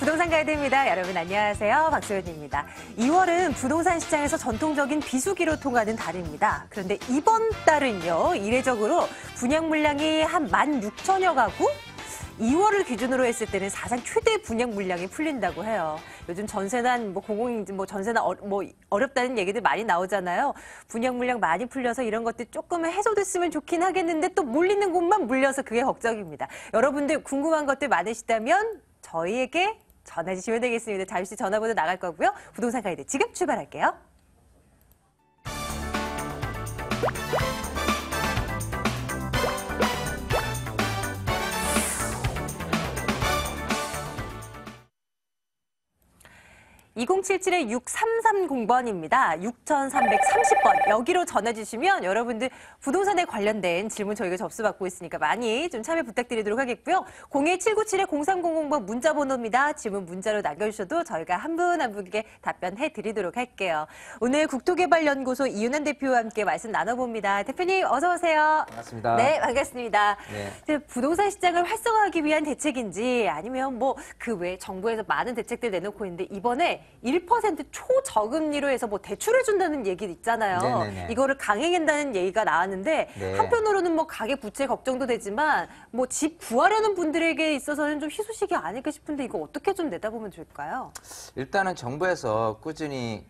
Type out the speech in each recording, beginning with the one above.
부동산 가이드입니다. 여러분 안녕하세요. 박소연입니다. 2월은 부동산 시장에서 전통적인 비수기로 통하는 달입니다. 그런데 이번 달은요. 이례적으로 분양 물량이 한 16,000여 가구? 2월을 기준으로 했을 때는 사상 최대 분양 물량이 풀린다고 해요. 요즘 전세난 공공인지 전세난 어렵다는 얘기들 많이 나오잖아요. 분양 물량 많이 풀려서 이런 것들 조금은 해소됐으면 좋긴 하겠는데 또 몰리는 곳만 물려서 그게 걱정입니다. 여러분들 궁금한 것들 많으시다면 저희에게 전화 주시면 되겠습니다. 잠시 전화번호 나갈 거고요. 부동산 가이드 지금 출발할게요. (2077-6330번입니다) 6330번 여기로 전화 주시면 여러분들 부동산에 관련된 질문 저희가 접수받고 있으니까 많이 좀 참여 부탁드리도록 하겠고요. 02797-0300번 문자 번호입니다. 질문 문자로 남겨주셔도 저희가 한 분 한 분께 답변해 드리도록 할게요. 오늘 국토개발연구소 이윤환 대표와 함께 말씀 나눠봅니다. 대표님 어서 오세요. 반갑습니다. 네, 반갑습니다. 네. 부동산 시장을 활성화하기 위한 대책인지 아니면 그 외에 정부에서 많은 대책들 내놓고 있는데 이번에 1% 초저금리로 해서 대출을 준다는 얘기 있잖아요. 네네네. 이거를 강행한다는 얘기가 나왔는데 네. 한편으로는 가계 부채 걱정도 되지만 집 구하려는 분들에게 있어서는 좀 희소식이 아닐까 싶은데 이거 어떻게 좀 내다보면 좋을까요? 일단은 정부에서 꾸준히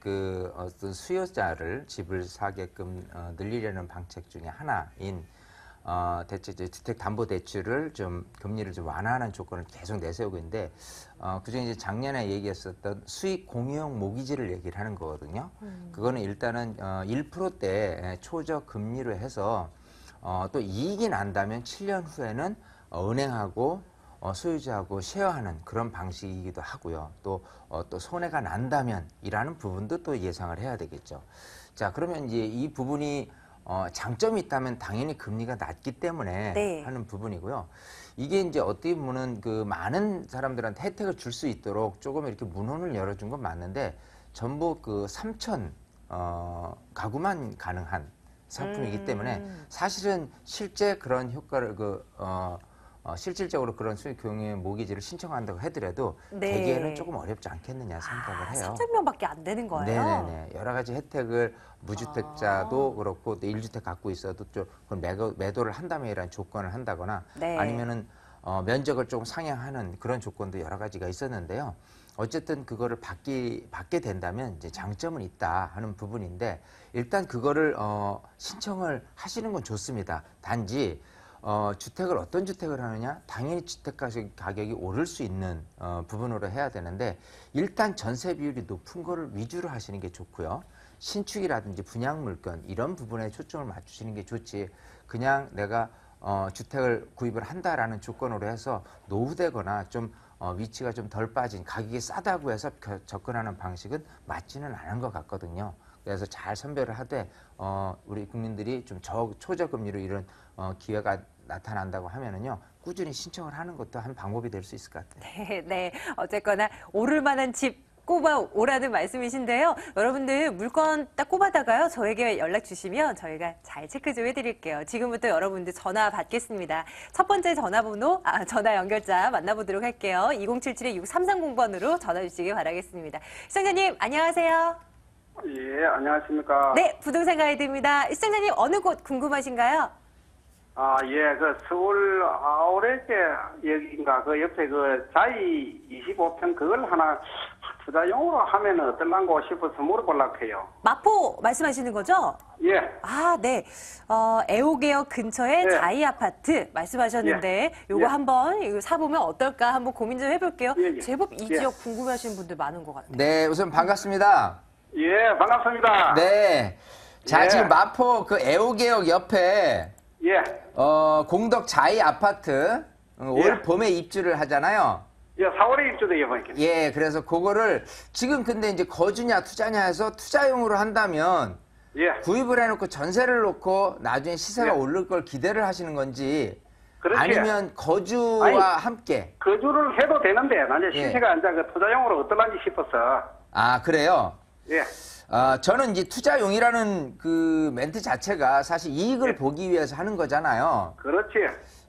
어떤 수요자를 집을 사게끔 늘리려는 방책 중에 하나인 주택담보대출을 좀 금리를 좀 완화하는 조건을 계속 내세우고 있는데 그중에 이제 작년에 얘기했었던 수익 공유형 모기지를 얘기를 하는 거거든요. 그거는 일단은 1%대 초저 금리로 해서 또 이익이 난다면 7년 후에는 은행하고 소유자하고 쉐어하는 그런 방식이기도 하고요. 또 손해가 난다면 이라는 부분도 또 예상을 해야 되겠죠. 자, 그러면 이제 이 부분이 장점이 있다면 당연히 금리가 낮기 때문에 네. 하는 부분이고요. 이게 이제 어떻게 보면 많은 사람들한테 혜택을 줄 수 있도록 조금 이렇게 문혼을 열어준 건 맞는데 전부 3,000 가구만 가능한 상품이기 때문에 사실은 실제 그런 효과를 실질적으로 그런 수익 공유형 모기지를 신청한다고 하더라도 네. 되기에는 조금 어렵지 않겠느냐 생각을 해요. 3,000명밖에 안 되는 거예요? 네네네. 여러 가지 혜택을 무주택자도 그렇고 또 1주택 갖고 있어도 좀 매도를 한다면이라는 조건을 한다거나 네. 아니면은 면적을 조금 상향하는 그런 조건도 여러 가지가 있었는데요. 어쨌든 그거를 받게 된다면 이제 장점은 있다 하는 부분인데 일단 그거를 신청을 하시는 건 좋습니다. 단지 어떤 주택을 하느냐? 당연히 주택 가격이 오를 수 있는 부분으로 해야 되는데 일단 전세 비율이 높은 거를 위주로 하시는 게 좋고요. 신축이라든지 분양 물건 이런 부분에 초점을 맞추시는 게 좋지. 그냥 내가 주택을 구입을 한다라는 조건으로 해서 노후되거나 좀 위치가 좀 덜 빠진 가격이 싸다고 해서 접근하는 방식은 맞지는 않은 것 같거든요. 그래서 잘 선별을 하되 우리 국민들이 좀 초저금리로 이런 기회가 나타난다고 하면은요 꾸준히 신청을 하는 것도 한 방법이 될 수 있을 것 같아요. 네, 네. 어쨌거나 오를 만한 집 꼽아 오라는 말씀이신데요. 여러분들 물건 딱 꼽아다가요. 저에게 연락 주시면 저희가 잘 체크 좀 해드릴게요. 지금부터 여러분들 전화 받겠습니다. 첫 번째 전화 연결자 만나보도록 할게요. 2077-6330번으로 전화 주시기 바라겠습니다. 시청자님 안녕하세요. 예, 안녕하십니까. 네, 부동산 가이드입니다. 시청자님 어느 곳 궁금하신가요? 예, 서울 아우렛 여기인가, 옆에 자이 25평 그걸 하나 투자용으로 하면 어떨란고 싶어서 물어보려고 해요. 마포 말씀하시는 거죠? 예. 네. 애호개역 근처에 예. 자이 아파트 말씀하셨는데 요거 예. 한번 이거 사보면 어떨까 한번 고민 좀 해볼게요. 예. 제법 이 지역 궁금해하시는 분들 많은 것 같아요. 네, 우선 반갑습니다. 예, 반갑습니다. 네. 자, 예. 지금 마포 애호개역 옆에 예. 공덕 자이 아파트 올 봄에 입주를 하잖아요. 예, 4월에 입주돼요, 보니까. 예, 그래서 그거를 지금 근데 이제 거주냐 투자냐 해서 투자용으로 한다면 예. 구입을 해놓고 전세를 놓고 나중에 시세가 예. 오를 걸 기대를 하시는 건지 그렇지. 아니면 거주와 함께 거주를 해도 되는데, 나는 예. 시세가 이제 투자용으로 어떨란지 싶어서. 그래요? 예. 저는 이제 투자용이라는 그 멘트 자체가 사실 이익을 예. 보기 위해서 하는 거잖아요. 그렇지.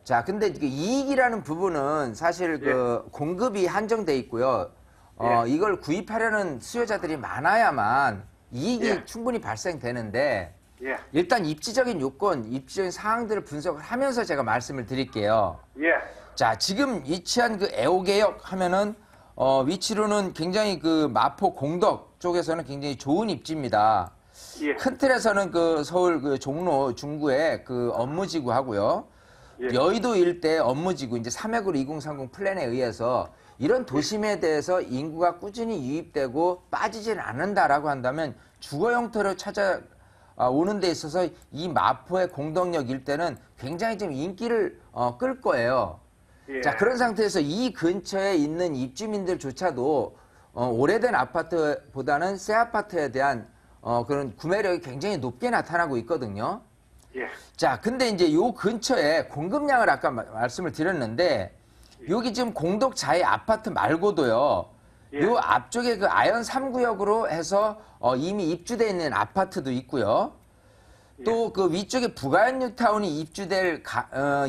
자, 근데 이익이라는 부분은 사실 예. 공급이 한정돼 있고요. 이걸 구입하려는 수요자들이 많아야만 이익이 예. 충분히 발생되는데 예. 일단 입지적인 요건, 입지적인 사항들을 분석을 하면서 제가 말씀을 드릴게요. 예. 자, 지금 위치한 그 애호개역 하면은 위치로는 굉장히 그 마포 공덕 쪽에서는 굉장히 좋은 입지입니다. 예. 큰 틀에서는 그 서울 그 종로 중구의 그 업무지구 하고요. 예. 여의도 일대 업무지구 이제 3회구로 2030 플랜에 의해서 이런 도심에 대해서 인구가 꾸준히 유입되고 빠지지는 않는다라고 한다면 주거 형태로 찾아오는 데 있어서 이 마포의 공덕역 일대는 굉장히 좀 인기를 끌 거예요. 예. 자, 그런 상태에서 이 근처에 있는 입주민들조차도 오래된 아파트보다는 새 아파트에 대한 그런 구매력이 굉장히 높게 나타나고 있거든요. 예. 자, 근데 이제 요 근처에 공급량을 아까 말씀을 드렸는데 여기 지금 공덕자의 아파트 말고도요. 예. 요 앞쪽에 그 아현 3구역으로 해서 이미 입주돼 있는 아파트도 있고요. 또 그 위쪽에 부가현 뉴타운이 입주될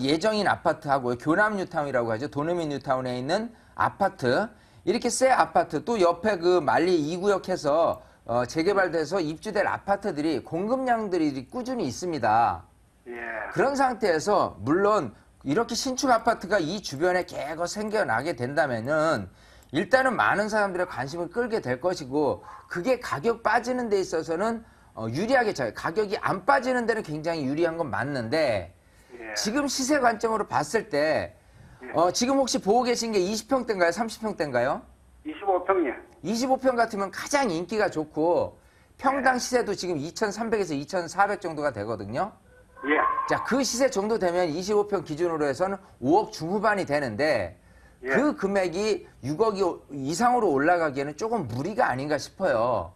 예정인 아파트하고요. 교남 뉴타운이라고 하죠. 도노미 뉴타운에 있는 아파트. 이렇게 새 아파트 또 옆에 그 만리 2구역 해서 재개발돼서 입주될 아파트들이 공급량들이 꾸준히 있습니다. 예. 그런 상태에서 물론 이렇게 신축 아파트가 이 주변에 계속 생겨나게 된다면은 일단은 많은 사람들의 관심을 끌게 될 것이고 그게 가격 빠지는 데 있어서는 유리하게 가격이 안 빠지는 데는 굉장히 유리한 건 맞는데 예. 지금 시세 관점으로 봤을 때 지금 혹시 보고 계신 게 20평대인가요? 30평대인가요? 25평이요. 25평 같으면 가장 인기가 좋고 평당 시세도 지금 2,300에서 2,400 정도가 되거든요. 예. 자, 그 시세 정도 되면 25평 기준으로 해서는 5억 중후반이 되는데 예. 그 금액이 6억 이상으로 올라가기에는 조금 무리가 아닌가 싶어요.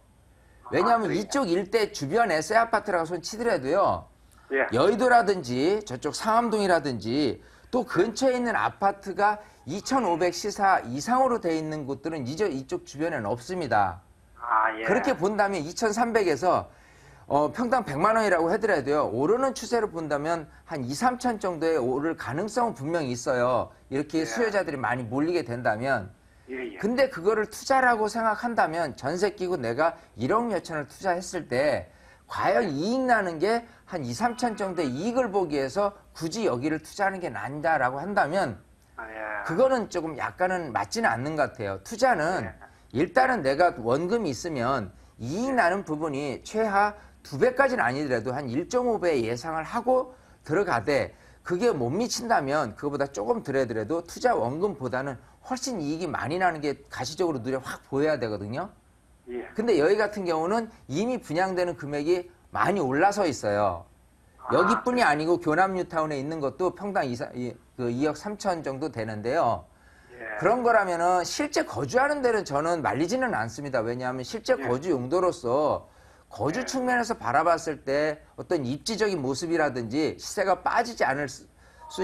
왜냐하면 그래요? 이쪽 일대 주변에 새 아파트라고 손 치더라도요. 예. 여의도라든지 저쪽 상암동이라든지 또 근처에 있는 아파트가 2,500 시사 이상으로 돼 있는 곳들은 이쪽 주변에는 없습니다. 아, 예. 그렇게 본다면 2,300에서 평당 100만 원이라고 하더라도요. 오르는 추세로 본다면 한 2, 3천 정도에 오를 가능성은 분명히 있어요. 이렇게 예. 수요자들이 많이 몰리게 된다면. 예, 예. 근데 그거를 투자라고 생각한다면 전세 끼고 내가 1억 몇천을 투자했을 때 과연 이익 나는 게 한 2, 3천 정도의 이익을 보기 위해서 굳이 여기를 투자하는 게 난다라고 한다면 아, 예. 그거는 조금 약간은 맞지는 않는 것 같아요. 투자는 일단은 내가 원금이 있으면 이익 나는 부분이 최하 2배까지는 아니더라도 한 1.5배 예상을 하고 들어가되 그게 못 미친다면 그거보다 조금 들어더라도 투자 원금보다는 훨씬 이익이 많이 나는 게 가시적으로 눈에 확 보여야 되거든요. 예. 근데 여기 같은 경우는 이미 분양되는 금액이 많이 올라서 있어요. 여기뿐이 아니고 교남 뉴타운에 있는 것도 평당 2억 3천 정도 되는데요. 예. 그런 거라면은 실제 거주하는 데는 저는 말리지는 않습니다. 왜냐하면 실제 거주 용도로서 거주 측면에서 바라봤을 때 어떤 입지적인 모습이라든지 시세가 빠지지 않을 수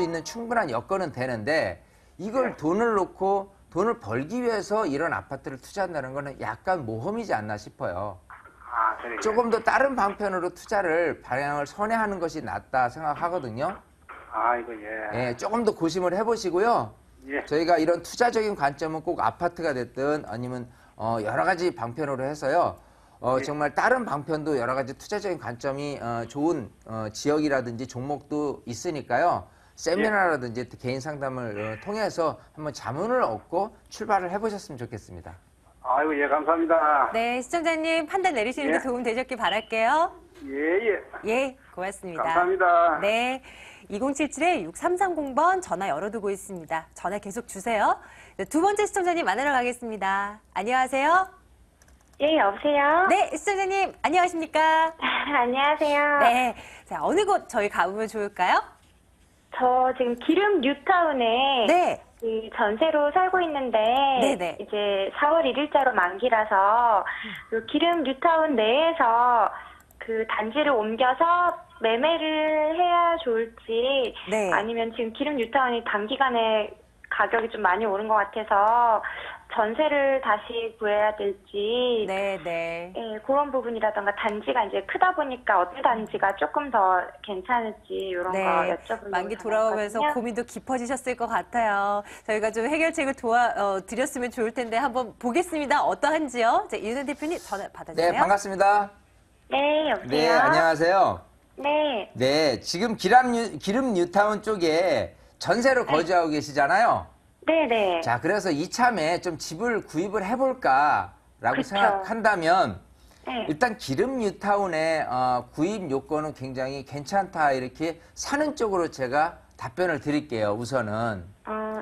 있는 충분한 여건은 되는데 이걸 돈을 놓고 돈을 벌기 위해서 이런 아파트를 투자한다는 거는 약간 모험이지 않나 싶어요. 아, 그래요. 조금 더 다른 방편으로 투자를 방향을 선회하는 것이 낫다 생각하거든요. 아이고, 예. 예, 조금 더 고심을 해보시고요. 예. 저희가 이런 투자적인 관점은 꼭 아파트가 됐든 아니면 여러 가지 방편으로 해서요. 정말 다른 방편도 여러 가지 투자적인 관점이 좋은 지역이라든지 종목도 있으니까요. 세미나라든지 개인 상담을 통해서 한번 자문을 얻고 출발을 해보셨으면 좋겠습니다. 아이고, 예, 감사합니다. 네, 시청자님 판단 내리시는 데 예. 도움 되셨길 바랄게요. 예, 예. 예, 고맙습니다. 감사합니다. 네. 2077-6330번 전화 열어두고 있습니다. 전화 계속 주세요. 네, 두 번째 시청자님 만나러 가겠습니다. 안녕하세요. 예, 여보세요? 네, 시청자님 안녕하십니까? 안녕하세요. 네. 자, 어느 곳 저희 가보면 좋을까요? 저 지금 기름 뉴타운에 네. 그 전세로 살고 있는데 네네. 이제 4월 1일자로 만기라서 그 기름 뉴타운 내에서 그 단지를 옮겨서 매매를 해야 좋을지 네. 아니면 지금 기름 뉴타운이 단기간에 가격이 좀 많이 오른 것 같아서 전세를 다시 구해야 될지 네, 네. 예, 그런 부분이라던가 단지가 이제 크다 보니까 어떤 단지가 조금 더 괜찮을지 이런 네. 거 여쭤보려고 만기 돌아오면서 전화했거든요. 고민도 깊어지셨을 것 같아요. 저희가 좀 해결책을 드렸으면 좋을 텐데 한번 보겠습니다. 어떠한지요? 자, 이은혜 대표님 전화 받아주세요. 네, 반갑습니다. 네, 여보세요. 네, 안녕하세요. 네, 네, 지금 기름 뉴타운 쪽에 전세로 거주하고 계시잖아요. 네, 네. 자, 그래서 이참에 좀 집을 구입을 해볼까라고 그쵸. 생각한다면 네. 일단 기름 뉴타운의 구입 요건은 굉장히 괜찮다 이렇게 사는 쪽으로 제가 답변을 드릴게요. 우선은.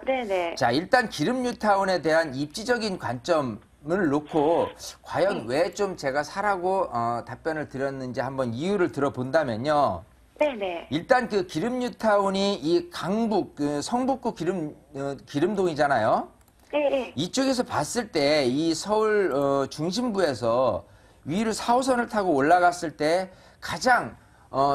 네, 네. 자, 일단 기름 뉴타운에 대한 입지적인 관점을 놓고 과연 왜 좀 제가 사라고 답변을 드렸는지 한번 이유를 들어본다면요. 네, 네. 일단 그 기름 뉴타운이 이 강북 그 성북구 기름동이잖아요. 네, 네. 이쪽에서 봤을 때 이 서울 중심부에서 위로 4호선을 타고 올라갔을 때 가장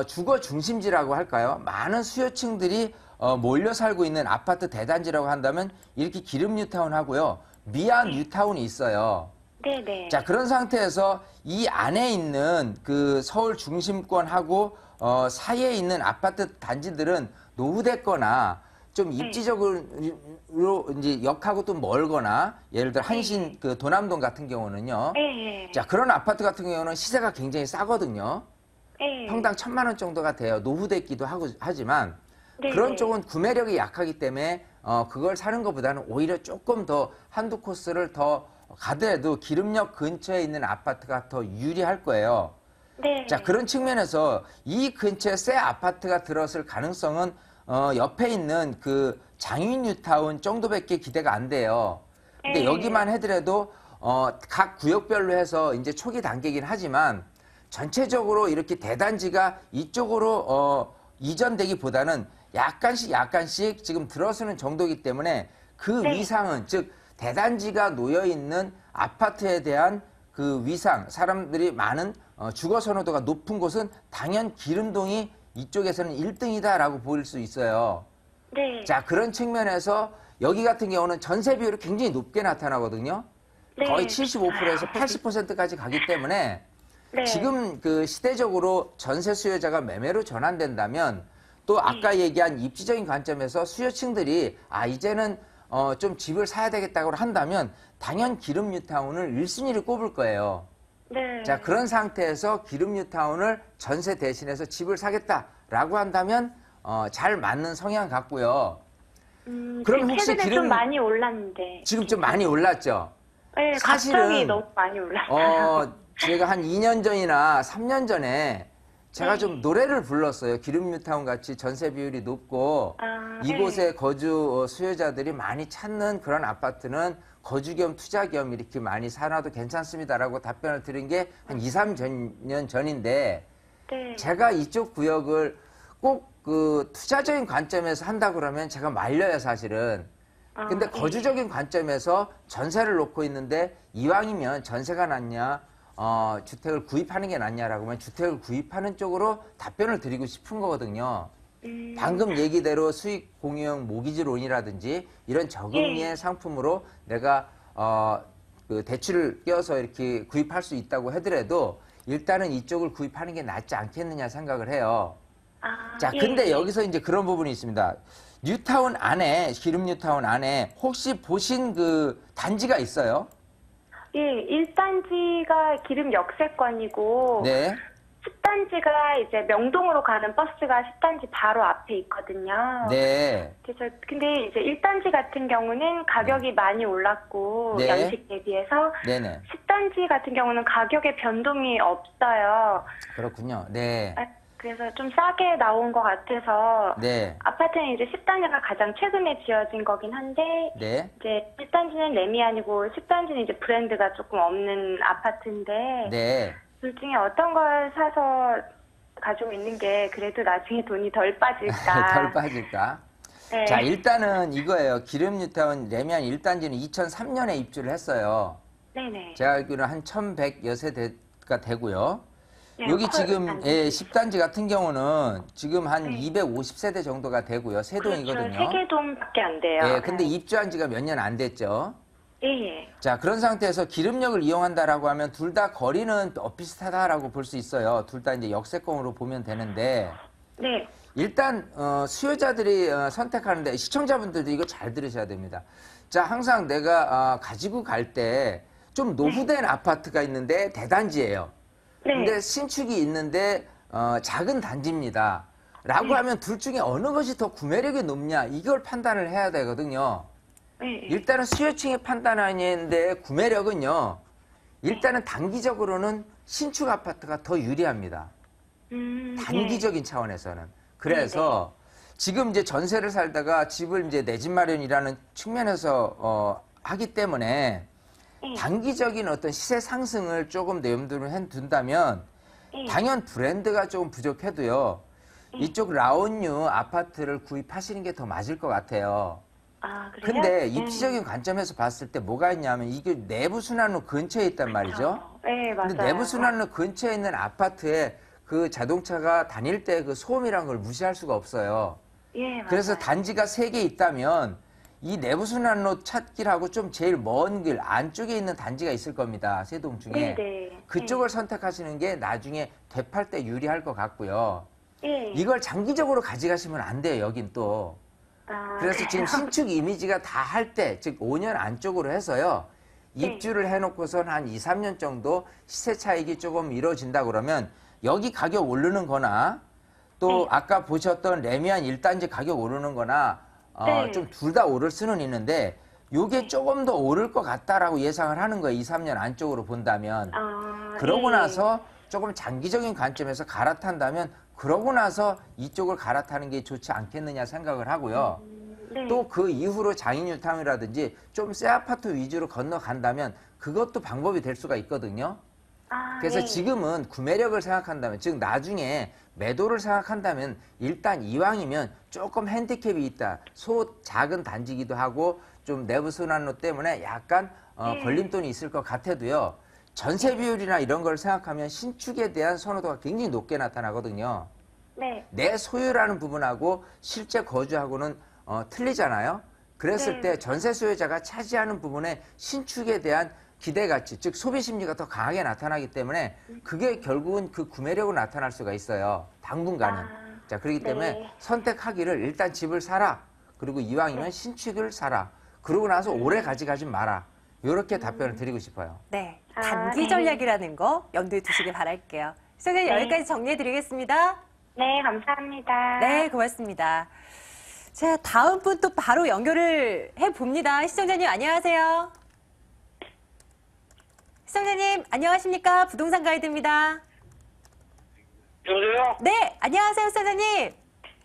주거 중심지라고 할까요? 많은 수요층들이 몰려 살고 있는 아파트 대단지라고 한다면 이렇게 기름 뉴타운 하고요. 미아 뉴타운이 있어요. 네, 네. 자, 그런 상태에서 이 안에 있는 그 서울 중심권하고 사이에 있는 아파트 단지들은 노후됐거나 좀 입지적으로 이제 역하고 또 멀거나 예를 들어 한신 그 도남동 같은 경우는요. 네, 자, 그런 아파트 같은 경우는 시세가 굉장히 싸거든요. 네. 평당 1,000만 원 정도가 돼요. 노후됐기도 하지만 네, 그런 네. 쪽은 구매력이 약하기 때문에 그걸 사는 것보다는 오히려 조금 더 한두 코스를 더 가더라도 기름역 근처에 있는 아파트가 더 유리할 거예요. 네. 자, 그런 측면에서 이 근처에 새 아파트가 들어설 가능성은 옆에 있는 그 장윈 뉴타운 정도밖에 기대가 안 돼요. 근데 네. 여기만 해더라도 각 구역별로 해서 이제 초기 단계이긴 하지만 전체적으로 이렇게 대단지가 이쪽으로 이전되기보다는 약간씩 지금 들어서는 정도이기 때문에 그 네. 위상은 즉 대단지가 놓여 있는 아파트에 대한 그 위상, 사람들이 많은 주거 선호도가 높은 곳은 당연 기름동이 이쪽에서는 1등이다라고 보일 수 있어요. 네. 자, 그런 측면에서 여기 같은 경우는 전세 비율이 굉장히 높게 나타나거든요. 네. 거의 75%에서 80%까지 가기 때문에 네. 지금 그 시대적으로 전세 수요자가 매매로 전환된다면 또 아까 얘기한 입지적인 관점에서 수요층들이 이제는 좀 집을 사야 되겠다고 한다면 당연 기름 뉴타운을 1순위를 꼽을 거예요. 네. 자, 그런 상태에서 기름 뉴타운을 전세 대신해서 집을 사겠다라고 한다면 잘 맞는 성향 같고요. 그럼 지금 혹시 최근에 기름- 좀 많이 올랐는데. 지금 좀 많이 올랐죠? 네, 사실은, 갑자기 너무 많이 올랐어요. 제가 한 2년 전이나 3년 전에 제가 네. 좀 노래를 불렀어요. 기름 뉴타운 같이 전세 비율이 높고 이곳에 거주 수요자들이 많이 찾는 그런 아파트는 거주 겸 투자 겸 이렇게 많이 사놔도 괜찮습니다라고 답변을 드린 게 한 2, 3년 전인데 네. 제가 이쪽 구역을 꼭 그 투자적인 관점에서 한다 그러면 제가 말려요, 사실은. 근데 네. 거주적인 관점에서 전세를 놓고 있는데 이왕이면 전세가 낫냐, 주택을 구입하는 게 낫냐라고 하면 주택을 구입하는 쪽으로 답변을 드리고 싶은 거거든요. 방금 얘기대로 수익 공유형 모기지 론이라든지 이런 저금리의 상품으로 내가 그 대출을 껴서 이렇게 구입할 수 있다고 하더라도 일단은 이쪽을 구입하는 게 낫지 않겠느냐 생각을 해요. 자, 근데 여기서 이제 그런 부분이 있습니다. 뉴타운 안에, 기름 뉴타운 안에 혹시 보신 그 단지가 있어요? 예, 1단지가 기름 역세권이고 네. 10단지가 이제 명동으로 가는 버스가 10단지 바로 앞에 있거든요. 네. 그래서 근데 이제 1단지 같은 경우는 가격이 많이 올랐고 네. 연식 대비해서 네네. 10단지 같은 경우는 가격에 변동이 없어요. 그렇군요. 네. 그래서 좀 싸게 나온 것 같아서 네. 아파트는 이제 10단지가 가장 최근에 지어진 거긴 한데 네. 이제 1단지는 레미안이고 10단지는 이제 브랜드가 조금 없는 아파트인데 네. 둘 중에 어떤 걸 사서 가지고 있는 게 그래도 나중에 돈이 덜 빠질까? 덜 빠질까? 네. 자, 일단은 이거예요. 기름 뉴타운 레미안 1단지는 2003년에 입주를 했어요. 네네. 제가 알기로는 한 1100여 세대가 되고요. 네, 여기 컬 지금 단지. 10단지 같은 경우는 지금 한 네. 250세대 정도가 되고요. 세 동이거든요. 그렇죠. 3개 동밖에 안 돼요. 예, 근데 입주한 지가 몇 년 안 됐죠. 예, 예. 자, 그런 상태에서 기름역을 이용한다라고 하면 둘 다 거리는 비슷하다라고 볼 수 있어요. 둘 다 이제 역세권으로 보면 되는데 네. 일단 수요자들이 선택하는데 시청자분들도 이거 잘 들으셔야 됩니다. 자, 항상 내가 가지고 갈 때 좀 노후된 아파트가 있는데 대단지예요. 네. 근데 신축이 있는데 작은 단지입니다. 라고 하면 둘 중에 어느 것이 더 구매력이 높냐 이걸 판단을 해야 되거든요. 네. 일단은 수요층의 판단하는데 구매력은요. 일단은 단기적으로는 신축 아파트가 더 유리합니다. 단기적인 차원에서는. 그래서 지금 이제 전세를 살다가 집을 이제 내 집 마련이라는 측면에서 하기 때문에 단기적인 어떤 시세 상승을 조금 내 염두를 둔다면 당연 브랜드가 조금 부족해도요. 이쪽 라온유 아파트를 구입하시는 게 더 맞을 것 같아요. 아, 그래요? 근데 입지적인 관점에서 봤을 때 뭐가 있냐면 이게 내부 순환로 근처에 있단 말이죠. 네, 맞아요. 근데 내부 순환로 근처에 있는 아파트에 그 자동차가 다닐 때 그 소음이란 걸 무시할 수가 없어요. 예, 맞아요. 그래서 단지가 3개 있다면 이 내부 순환로 찾기라고 좀 제일 먼 길 안쪽에 있는 단지가 있을 겁니다. 세 동 중에. 네, 네. 그쪽을 선택하시는 게 나중에 되팔 때 유리할 것 같고요. 예. 이걸 장기적으로 가져가시면 안 돼요. 여긴 또. 아, 그래서 지금 그래요? 신축 이미지가 다 할 때, 즉 5년 안쪽으로 해서요. 입주를 해놓고선 한 2, 3년 정도 시세 차익이 조금 이루어진다 그러면 여기 가격 오르는 거나 또 아까 보셨던 레미안 1단지 가격 오르는 거나 좀 둘 다 오를 수는 있는데 요게 조금 더 오를 것 같다라고 예상을 하는 거예요. 2, 3년 안쪽으로 본다면. 아, 그러고 예. 나서 조금 장기적인 관점에서 갈아탄다면 그러고 나서 이쪽을 갈아타는 게 좋지 않겠느냐 생각을 하고요. 네. 또 그 이후로 장인유탐이라든지 좀 새 아파트 위주로 건너간다면 그것도 방법이 될 수가 있거든요. 아, 그래서 네. 지금은 구매력을 생각한다면, 즉 나중에 매도를 생각한다면 일단 이왕이면 조금 핸디캡이 있다. 작은 단지기도 하고 좀 내부 순환로 때문에 약간 걸림돌이 있을 것 같아도요. 전세 비율이나 이런 걸 생각하면 신축에 대한 선호도가 굉장히 높게 나타나거든요. 네. 내 소유라는 부분하고 실제 거주하고는 틀리잖아요. 그랬을 때 전세 수요자가 차지하는 부분에 신축에 대한 기대가치, 즉 소비 심리가 더 강하게 나타나기 때문에 그게 결국은 그 구매력으로 나타날 수가 있어요. 당분간은. 자, 그렇기 때문에 네. 선택하기를 일단 집을 사라. 그리고 이왕이면 신축을 사라. 그러고 나서 오래 가져가지 마라. 이렇게 답변을 드리고 싶어요. 네. 아, 단기 네. 전략이라는 거 염두에 두시길 바랄게요. 시청자님 네. 여기까지 정리해드리겠습니다. 네, 감사합니다. 네, 고맙습니다. 자, 다음 분 또 바로 연결을 해봅니다. 시청자님 안녕하세요. 시청자님 안녕하십니까? 부동산 가이드입니다. 여보세요? 네, 안녕하세요, 시청자님.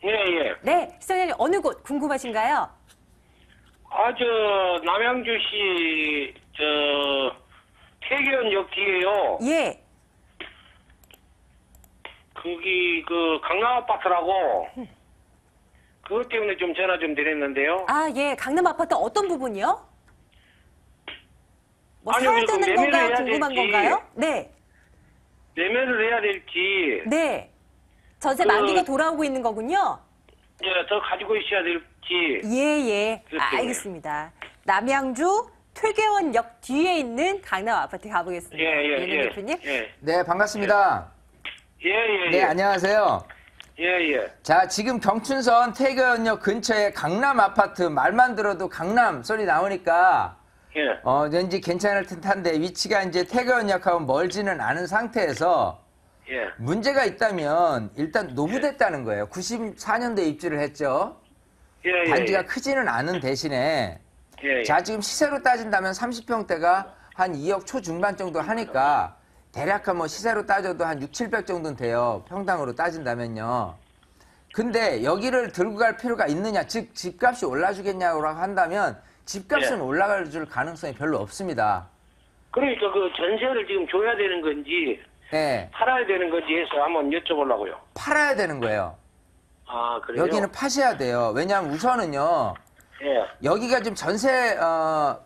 예, 예. 네, 시청자님 어느 곳 궁금하신가요? 남양주시, 태계원역 뒤에요. 예. 거기, 강남 아파트라고. 그것 때문에 좀 전화 좀 드렸는데요. 아, 예. 강남 아파트 어떤 부분이요? 뭐 아니요, 사야 그래서 되는 매매를 건가요? 해야 궁금한 될지. 건가요? 네. 매매를 해야 될지, 네. 전세 만기가 돌아오고 있는 거군요. 더 가지고 있어야 될지. 예, 예. 그렇군요. 알겠습니다. 남양주 퇴계원역 뒤에 있는 강남 아파트 가보겠습니다. 윤은 대표님. 예. 네, 반갑습니다. 예. 네, 안녕하세요. 예. 자, 지금 경춘선 태계원역 근처에 강남 아파트 말만 들어도 강남 소리 나오니까 예. 왠지 괜찮을 듯한데 위치가 이제 태계원역하고 멀지는 않은 상태에서 예. 문제가 있다면 일단 노후됐다는 거예요. 94년도에 입주를 했죠. 예. 단지가 크지는 않은 대신에 예. 자, 지금 시세로 따진다면 30평대가 한 2억 초중반 정도 하니까 대략 뭐 시세로 따져도 한 6, 700 정도는 돼요. 평당으로 따진다면요. 근데 여기를 들고 갈 필요가 있느냐, 즉 집값이 올라주겠냐고 한다면 집값은 예. 올라갈 줄 가능성이 별로 없습니다. 그러니까 그 전세를 지금 줘야 되는 건지, 네, 팔아야 되는 건지 해서 한번 여쭤보려고요. 팔아야 되는 거예요. 아, 그래요? 여기는 파셔야 돼요. 왜냐하면 우선은요. 예. 여기가 지금 전세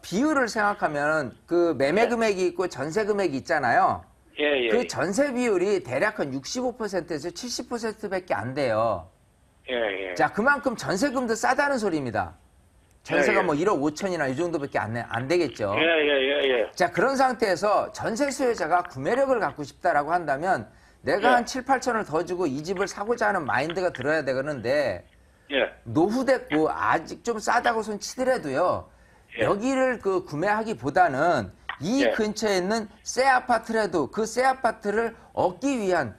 비율을 생각하면 그 매매 금액이 있고 전세 금액이 있잖아요. 예. 그 전세 비율이 대략 한 65%에서 70%밖에 안 돼요. 예. 자, 그만큼 전세금도 싸다는 소리입니다. 전세가 예, 예. 뭐 1억 5천이나 이 정도밖에 안 되겠죠. 예. 자, 그런 상태에서 전세 수요자가 구매력을 갖고 싶다라고 한다면 내가 예. 한 7, 8천을 더 주고 이 집을 사고자 하는 마인드가 들어야 되는데 예. 노후됐고 아직 좀 싸다고 손 치더라도요. 예. 여기를 그 구매하기보다는 이 예. 근처에 있는 새 아파트라도 그 새 아파트를 얻기 위한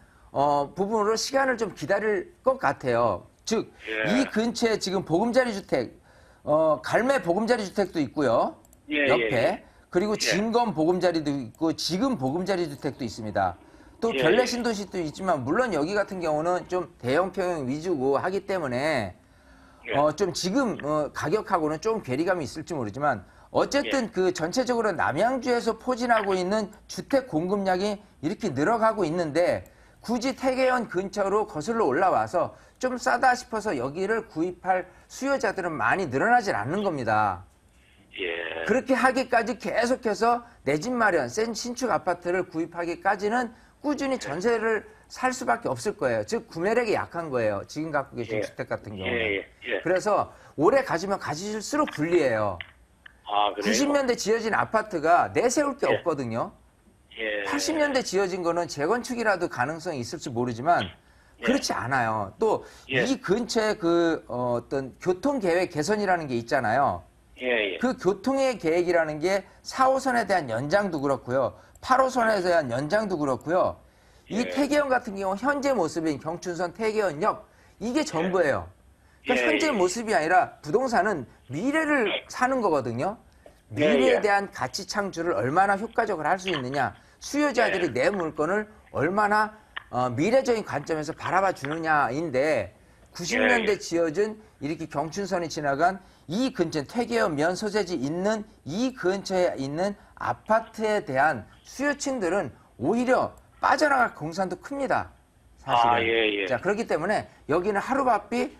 부분으로 시간을 좀 기다릴 것 같아요. 즉, 예. 이 근처에 지금 보금자리 주택, 갈매 보금자리 주택도 있고요. 예, 옆에. 예. 그리고 진검 보금자리도 있고 지금 보금자리 주택도 있습니다. 또 예, 별내 예. 신도시도 있지만 물론 여기 같은 경우는 좀 대형 평형 위주고 하기 때문에 예. 좀 지금 가격하고는 좀 괴리감이 있을지 모르지만 어쨌든 예. 그 전체적으로 남양주에서 포진하고 있는 주택 공급량이 이렇게 늘어가고 있는데 굳이 태계현 근처로 거슬러 올라와서 좀 싸다 싶어서 여기를 구입할 수요자들은 많이 늘어나질 않는 겁니다. 예. 그렇게 하기까지 계속해서 내 집 마련, 센 신축 아파트를 구입하기까지는 꾸준히 전세를 살 수밖에 없을 거예요. 즉 구매력이 약한 거예요. 지금 갖고 계신 예. 주택 같은 경우는. 예. 그래서 오래 가지면 가질수록 불리해요. 아, 그래요? 90년대 지어진 아파트가 내세울 게 예. 없거든요. 예. 80년대 지어진 거는 재건축이라도 가능성이 있을지 모르지만 그렇지 않아요. 또 이 예. 근처에 그 어떤 교통계획 개선이라는 게 있잖아요. 예. 그 교통의 계획이라는 게 4호선에 대한 연장도 그렇고요. 8호선에 대한 연장도 그렇고요. 이 예. 태계현 같은 경우 현재 모습인 경춘선 태계현역 이게 전부예요. 그러니까 예, 현재 예. 모습이 아니라 부동산은 미래를 사는 거거든요. 미래에 예. 대한 가치 창출을 얼마나 효과적으로 할 수 있느냐. 수요자들이 예. 내 물건을 얼마나 미래적인 관점에서 바라봐 주느냐인데 90년대 예. 지어진 이렇게 경춘선이 지나간 이 근처 태계현 면 소재지 있는 이 근처에 있는 아파트에 대한 수요층들은 오히려 빠져나갈 공산도 큽니다. 사실은. 아, 예. 자, 그렇기 때문에 여기는 하루바삐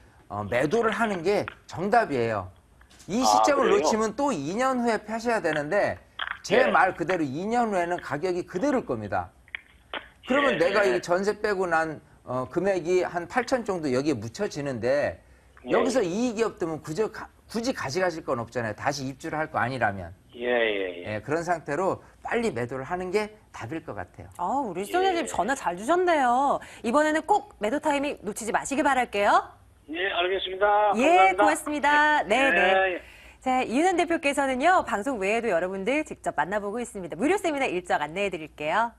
매도를 하는 게 정답이에요. 이 시점을 그래요? 놓치면 또 2년 후에 파셔야 되는데 제 예. 말 그대로 2년 후에는 가격이 그대로일 겁니다. 그러면 예. 내가 이 전세 빼고 난 금액이 한 8천 정도 여기에 묻혀지는데 예. 여기서 이익이 없다면 굳이 가져가실 건 없잖아요. 다시 입주를 할 거 아니라면. 예. 예, 그런 상태로 빨리 매도를 하는 게 답일 것 같아요. 우리 시청자님 전화 잘 주셨네요. 이번에는 꼭 매도 타이밍 놓치지 마시기 바랄게요. 예, 알겠습니다. 예, 감사합니다. 고맙습니다. 네. 예. 자, 이윤환 대표께서는요, 방송 외에도 여러분들 직접 만나보고 있습니다. 무료 세미나 일정 안내해 드릴게요.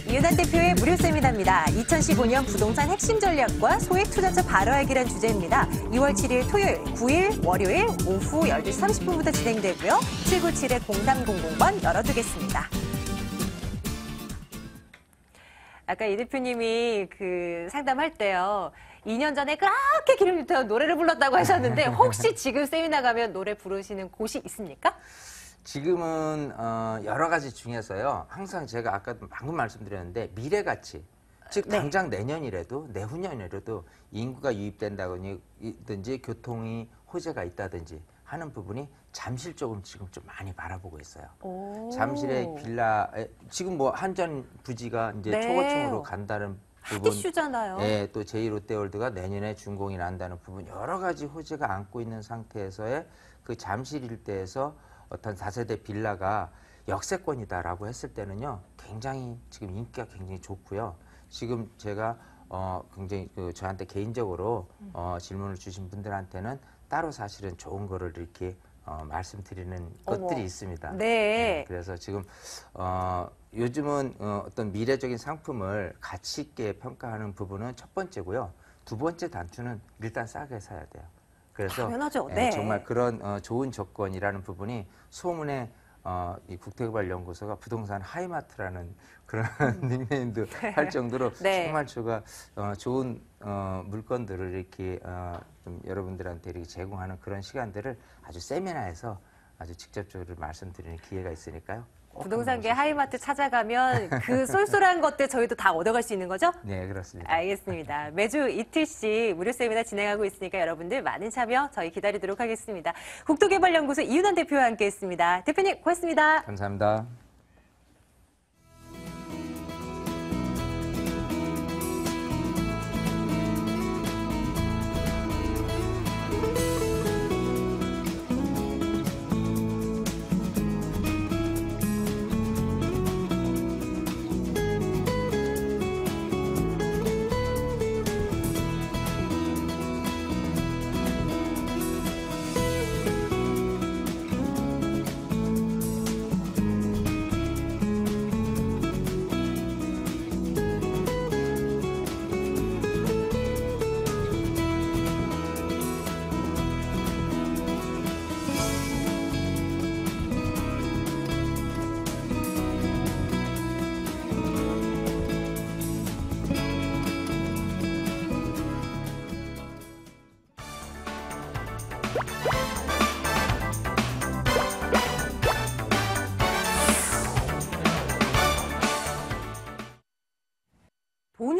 이윤환 대표의 무료 세미나입니다. 2015년 부동산 핵심 전략과 소액 투자처 발화하기란 주제입니다. 2월 7일 토요일, 9일 월요일 오후 12시 30분부터 진행되고요. 797-0300번 열어두겠습니다. 아까 이 대표님이 그 상담할 때요. 2년 전에 그렇게 기름 유태원 노래를 불렀다고 하셨는데 혹시 지금 세미나 가면 노래 부르시는 곳이 있습니까? 지금은 여러 가지 중에서요. 항상 제가 아까 방금 말씀드렸는데 미래가치, 즉 네. 당장 내년이라도 내후년이라도 인구가 유입된다든지 교통이 호재가 있다든지 하는 부분이 잠실 쪽은 지금 좀 많이 바라보고 있어요. 오. 잠실의 빌라 지금 뭐 한전 부지가 이제 네. 초고층으로 간다는 부분. 핫이슈잖아요. 예, 또 제2롯데월드가 내년에 준공이 난다는 부분 여러 가지 호재가 안고 있는 상태에서의 그 잠실 일대에서 어떤 다세대 빌라가 역세권이다라고 했을 때는요, 굉장히 지금 인기가 굉장히 좋고요. 지금 제가 굉장히 저한테 개인적으로 질문을 주신 분들한테는 따로 사실은 좋은 거를 이렇게 말씀드리는 것들이 있습니다. 네. 그래서 지금 요즘은 어떤 미래적인 상품을 가치 있게 평가하는 부분은 첫 번째고요. 두 번째 단추는 일단 싸게 사야 돼요. 그래서 당연하죠. 네. 정말 그런 좋은 조건이라는 부분이 소문에 이 국토개발연구소가 부동산 하이마트라는 그런 닉네임도 할 정도로 네. 정말 제가 좋은 물건들을 이렇게 좀 여러분들한테 이렇게 제공하는 그런 시간들을 아주 세미나에서 아주 직접적으로 말씀드리는 기회가 있으니까요. 꼭 부동산계 한번 하이마트 찾아가면 그 쏠쏠한 것들 저희도 다 얻어갈 수 있는 거죠? 오셔서. 네, 그렇습니다. 알겠습니다. 매주 이틀씩 무료 세미나 진행하고 있으니까 여러분들 많은 참여 저희 기다리도록 하겠습니다. 국토개발연구소 이윤환 대표와 함께했습니다. 대표님 고맙습니다. 감사합니다.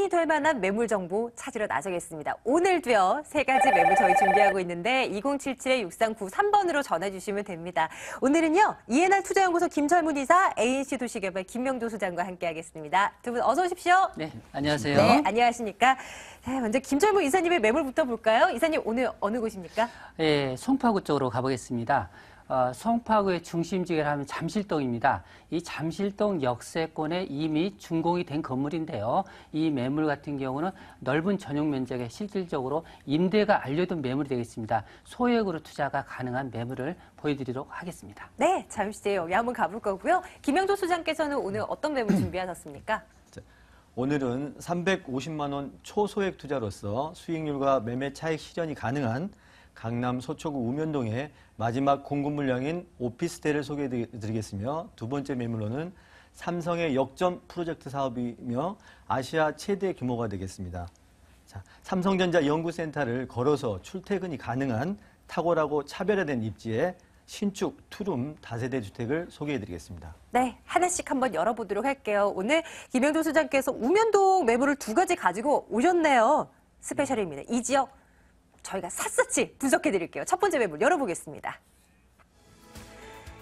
돈이 될 만한 매물 정보 찾으러 나서겠습니다. 오늘도요, 3가지 매물 저희 준비하고 있는데 2077-6393번으로 전화 주시면 됩니다. 오늘은요, 이해날 투자연구소 김철문 이사, ANC 도시개발 김명조 소장과 함께하겠습니다. 두 분 어서 오십시오. 네, 안녕하세요. 네, 안녕하십니까. 자, 먼저 김철문 이사님의 매물부터 볼까요? 이사님 오늘 어느 곳입니까? 예, 송파구 쪽으로 가보겠습니다. 송파구의 중심지를 하면 잠실동입니다. 이 잠실동 역세권에 이미 준공이 된 건물인데요. 이 매물 같은 경우는 넓은 전용 면적에 실질적으로 임대가 알려둔 매물이 되겠습니다. 소액으로 투자가 가능한 매물을 보여드리도록 하겠습니다. 네, 잠시 뒤에 여기 한번 가볼 거고요. 김명조 소장께서는 오늘 어떤 매물 준비하셨습니까? 오늘은 350만 원 초소액 투자로서 수익률과 매매 차익 실현이 가능한 강남 서초구 우면동의 마지막 공급 물량인 오피스텔을 소개해드리겠으며 두 번째 매물로는 삼성의 역점 프로젝트 사업이며 아시아 최대 규모가 되겠습니다. 자, 삼성전자 연구센터를 걸어서 출퇴근이 가능한 탁월하고 차별화된 입지의 신축 투룸 다세대 주택을 소개해드리겠습니다. 네, 하나씩 한번 열어보도록 할게요. 오늘 김영조 소장께서 우면동 매물을 2가지 가지고 오셨네요. 스페셜입니다. 이 지역 저희가 샅샅이 분석해드릴게요. 첫 번째 매물 열어보겠습니다.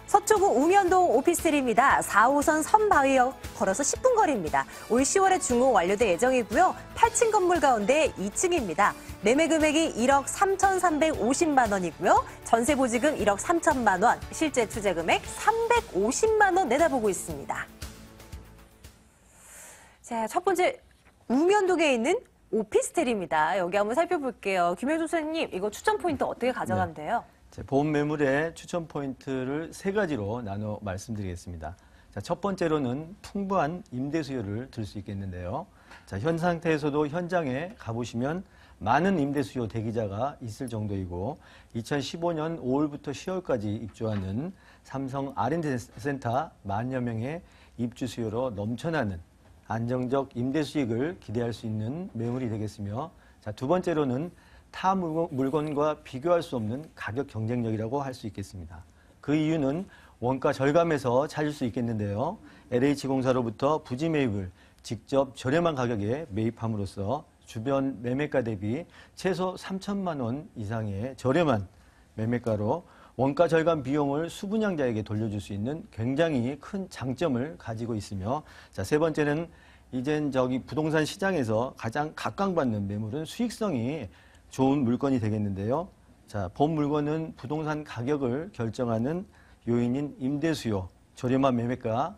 서초구 우면동 오피스텔입니다. 4호선 선바위역 걸어서 10분 거리입니다. 올 10월에 준공 완료될 예정이고요. 8층 건물 가운데 2층입니다. 매매 금액이 1억 3,350만 원이고요. 전세 보증금 1억 3천만 원, 실제 투자 금액 350만 원 내다보고 있습니다. 자, 첫 번째 우면동에 있는 오피스텔입니다. 여기 한번 살펴볼게요. 김혜조 선생님, 이거 추천 포인트 어떻게 가져가면 돼요? 본 매물의 추천 포인트를 3가지로 나눠 말씀드리겠습니다. 자, 첫 번째로는 풍부한 임대 수요를 들 수 있겠는데요. 자, 현 상태에서도 현장에 가보시면 많은 임대 수요 대기자가 있을 정도이고 2015년 5월부터 10월까지 입주하는 삼성 R&D 센터 만여 명의 입주 수요로 넘쳐나는 안정적 임대 수익을 기대할 수 있는 매물이 되겠으며, 자, 두 번째로는 타 물건과 비교할 수 없는 가격 경쟁력이라고 할 수 있겠습니다. 그 이유는 원가 절감에서 찾을 수 있겠는데요. LH공사로부터 부지 매입을 직접 저렴한 가격에 매입함으로써 주변 매매가 대비 최소 3천만 원 이상의 저렴한 매매가로 원가 절감 비용을 수분양자에게 돌려줄 수 있는 굉장히 큰 장점을 가지고 있으며, 자, 세 번째는 이젠 부동산 시장에서 가장 각광받는 매물은 수익성이 좋은 물건이 되겠는데요. 자, 본 물건은 부동산 가격을 결정하는 요인인 임대 수요, 저렴한 매매가,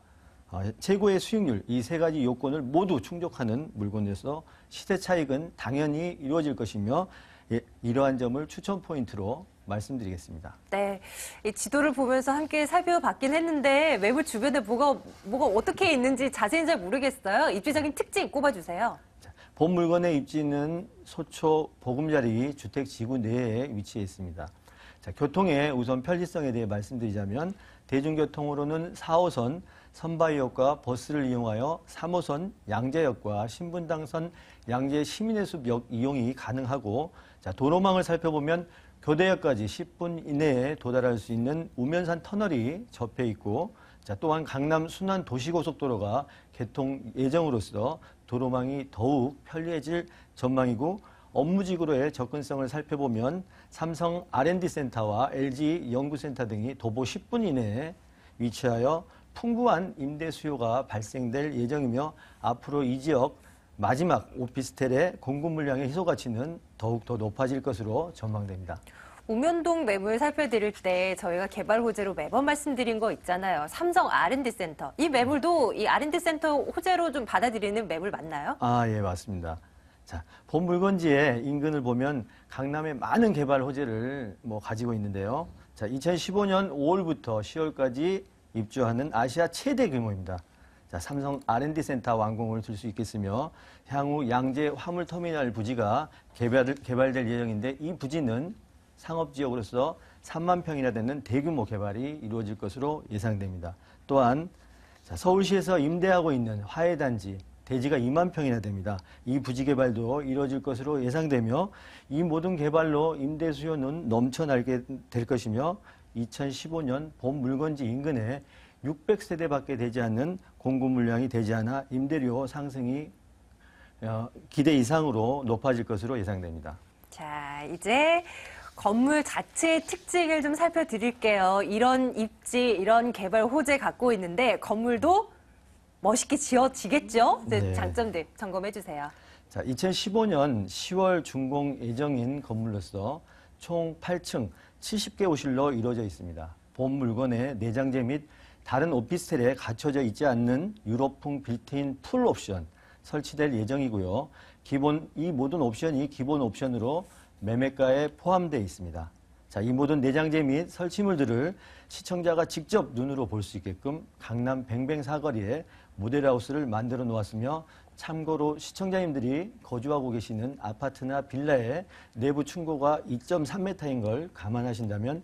최고의 수익률, 이 3가지 요건을 모두 충족하는 물건에서 시세 차익은 당연히 이루어질 것이며, 이러한 점을 추천 포인트로 말씀드리겠습니다. 네, 이 지도를 보면서 함께 살펴봤긴 했는데 매물 주변에 뭐가 어떻게 있는지 자세히 잘 모르겠어요. 입지적인 특징 꼽아주세요. 자, 본 물건의 입지는 소초 보금자리 주택지구 내에 위치해 있습니다. 자, 교통의 우선 편리성에 대해 말씀드리자면 대중교통으로는 4호선 선바위역과 버스를 이용하여 3호선 양재역과 신분당선 양재 시민해수역 이용이 가능하고, 자, 도로망을 살펴보면 교대역까지 10분 이내에 도달할 수 있는 우면산 터널이 접해 있고, 자, 또한 강남 순환 도시고속도로가 개통 예정으로서 도로망이 더욱 편리해질 전망이고, 업무지구로의 접근성을 살펴보면 삼성 R&D 센터와 LG 연구센터 등이 도보 10분 이내에 위치하여 풍부한 임대 수요가 발생될 예정이며, 앞으로 이 지역 마지막 오피스텔의 공급 물량의 희소 가치는 더욱 더 높아질 것으로 전망됩니다. 우면동 매물 살펴드릴 때 저희가 개발 호재로 매번 말씀드린 거 있잖아요. 삼성 R&D 센터. 이 매물도 이 R&D 센터 호재로 좀 받아들이는 매물 맞나요? 예, 맞습니다. 자, 본 물건지의 인근을 보면 강남의 많은 개발 호재를 가지고 있는데요. 자, 2015년 5월부터 10월까지 입주하는 아시아 최대 규모입니다. 자, 삼성 R&D 센터 완공을 들 수 있겠으며, 향후 양재 화물터미널 부지가 개발될 예정인데, 이 부지는 상업지역으로서 3만 평이나 되는 대규모 개발이 이루어질 것으로 예상됩니다. 또한 서울시에서 임대하고 있는 화해단지 대지가 2만 평이나 됩니다. 이 부지 개발도 이루어질 것으로 예상되며, 이 모든 개발로 임대 수요는 넘쳐나게 될 것이며, 2015년 본 물건지 인근에 600세대밖에 되지 않는 공급 물량이 되지 않아 임대료 상승이 기대 이상으로 높아질 것으로 예상됩니다. 자, 이제 건물 자체의 특징을 좀 살펴드릴게요. 이런 입지, 이런 개발 호재 갖고 있는데 건물도 멋있게 지어지겠죠? 이제 네. 장점들 점검해 주세요. 자, 2015년 10월 준공 예정인 건물로서 총 8층 70개 호실로 이루어져 있습니다. 본 물건의 내장재 및 다른 오피스텔에 갖춰져 있지 않는 유럽풍 빌트인 풀 옵션 설치될 예정이고요. 이 모든 옵션이 기본 옵션으로 매매가에 포함되어 있습니다. 자, 이 모든 내장재 및 설치물들을 시청자가 직접 눈으로 볼 수 있게끔 강남 뱅뱅 사거리에 모델하우스를 만들어 놓았으며 참고로 시청자님들이 거주하고 계시는 아파트나 빌라의 내부 층고가 2.3m인 걸 감안하신다면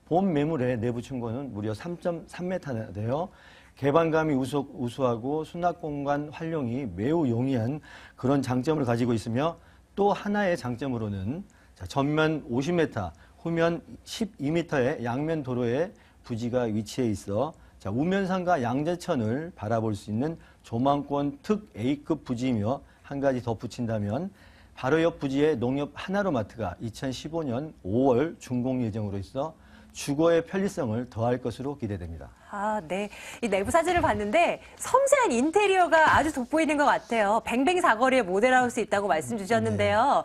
본 매물의 내부 층고는 무려 3.3m나 되어 개방감이 우수하고 수납 공간 활용이 매우 용이한 그런 장점을 가지고 있으며 또 하나의 장점으로는 전면 50m, 후면 12m의 양면 도로에 부지가 위치해 있어 우면산과 양재천을 바라볼 수 있는 조망권 특 A급 부지이며 한 가지 덧붙인다면 바로 옆 부지의 농협 하나로마트가 2015년 5월 준공 예정으로 있어 주거의 편리성을 더할 것으로 기대됩니다. 아, 네. 이 내부 사진을 봤는데 섬세한 인테리어가 아주 돋보이는 것 같아요. 뱅뱅 사거리에 모델하우스 있다고 말씀 주셨는데요.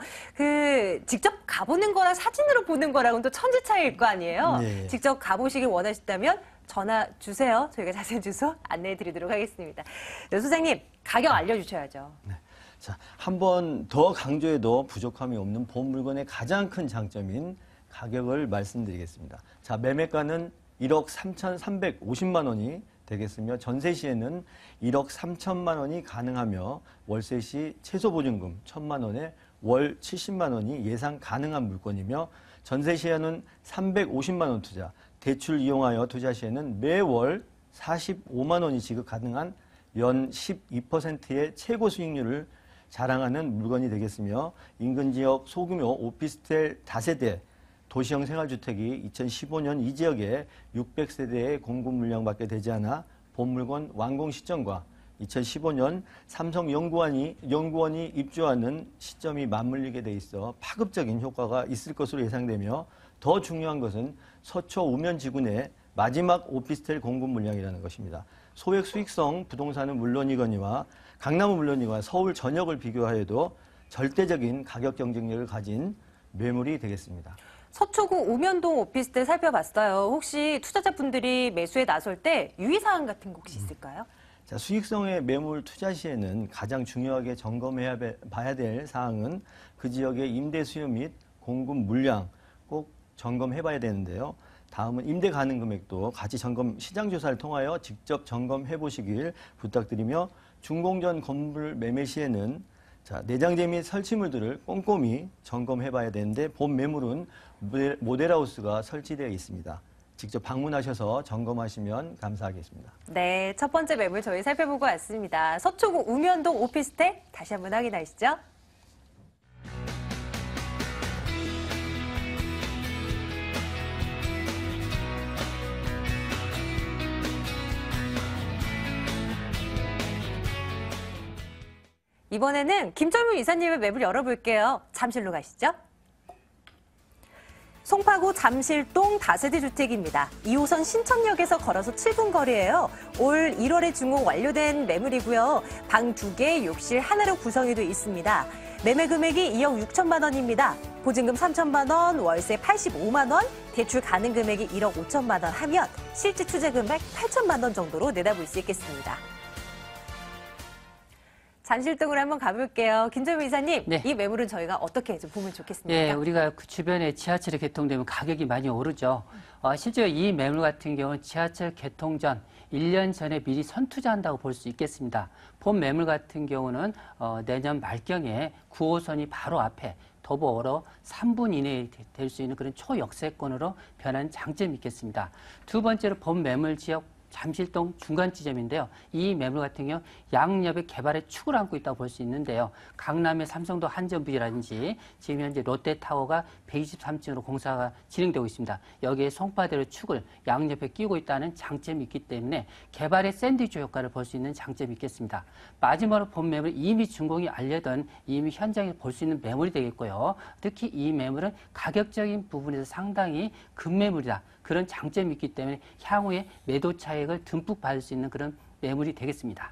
직접 가보는 거랑 사진으로 보는 거랑은 또 천지 차이일 거 아니에요. 네. 직접 가보시길 원하신다면 전화 주세요. 저희가 자세한 주소 안내해 드리도록 하겠습니다. 네, 소장님, 가격 알려주셔야죠. 네. 자, 한 번 더 강조해도 부족함이 없는 본 물건의 가장 큰 장점인 가격을 말씀드리겠습니다. 자, 매매가는 1억 3,350만 원이 되겠으며 전세 시에는 1억 3천만 원이 가능하며 월세 시 최소 보증금 1,000만 원에 월 70만 원이 예상 가능한 물건이며 전세 시에는 350만 원 투자, 대출 이용하여 투자 시에는 매월 45만 원이 지급 가능한 연 12%의 최고 수익률을 자랑하는 물건이 되겠으며 인근 지역 소규모 오피스텔 다세대 도시형 생활주택이 2015년 이 지역에 600세대의 공급 물량밖에 되지 않아 본 물건 완공 시점과 2015년 삼성 연구원이 입주하는 시점이 맞물리게 돼 있어 파급적인 효과가 있을 것으로 예상되며 더 중요한 것은 서초 우면지구 내 마지막 오피스텔 공급 물량이라는 것입니다. 소액 수익성 부동산은 물론이거니와 강남은 물론이거니와 서울 전역을 비교하여도 절대적인 가격 경쟁력을 가진 매물이 되겠습니다. 서초구 우면동 오피스텔 살펴봤어요. 혹시 투자자분들이 매수에 나설 때 유의사항 같은 거 혹시 있을까요? 자, 수익성의 매물 투자 시에는 가장 중요하게 점검해야 봐야 될 사항은 그 지역의 임대 수요 및 공급 물량 꼭 점검해 봐야 되는데요. 다음은 임대 가능 금액도 같이 시장 조사를 통하여 직접 점검해 보시길 부탁드리며 준공 전 건물 매매 시에는 내장재 및 설치물들을 꼼꼼히 점검해 봐야 되는데 본 매물은 모델하우스가 설치되어 있습니다. 직접 방문하셔서 점검하시면 감사하겠습니다. 네, 첫 번째 매물 저희 살펴보고 왔습니다. 서초구 우면동 오피스텔 다시 한번 확인하시죠. 이번에는 김철문 이사님의 매물 열어볼게요. 잠실로 가시죠. 송파구 잠실동 다세대 주택입니다. 2호선 신천역에서 걸어서 7분 거리예요. 올 1월에 준공 완료된 매물이고요. 방 2개, 욕실 하나로 구성이 되어 있습니다. 매매 금액이 2억 6천만 원입니다. 보증금 3천만 원, 월세 85만 원, 대출 가능 금액이 1억 5천만 원 하면 실제 투자 금액 8천만 원 정도로 내다볼 수 있겠습니다. 잠실동으로 한번 가볼게요. 김철문 이사님, 네. 이 매물은 저희가 어떻게 좀 보면 좋겠습니까? 예, 우리가 그 주변에 지하철이 개통되면 가격이 많이 오르죠. 실제로 이 매물 같은 경우는 지하철 개통 전 1년 전에 미리 선투자한다고 볼 수 있겠습니다. 본 매물 같은 경우는 내년 말경에 9호선이 바로 앞에 더불어 3분 이내에 될 수 있는 그런 초역세권으로 변한 장점이 있겠습니다. 두 번째로 본 매물 지역 잠실동 중간 지점인데요. 이 매물 같은 경우 양옆에 개발의 축을 안고 있다고 볼 수 있는데요. 강남의 삼성도 한전부지라든지 지금 현재 롯데타워가 123층으로 공사가 진행되고 있습니다. 여기에 송파대로 축을 양옆에 끼고 있다는 장점이 있기 때문에 개발의 샌드위치 효과를 볼 수 있는 장점이 있겠습니다. 마지막으로 본 매물 이미 준공이 알려던 이미 현장에 볼 수 있는 매물이 되겠고요. 특히 이 매물은 가격적인 부분에서 상당히 급매물이다. 그런 장점이 있기 때문에 향후에 매도 차익을 듬뿍 받을 수 있는 그런 매물이 되겠습니다.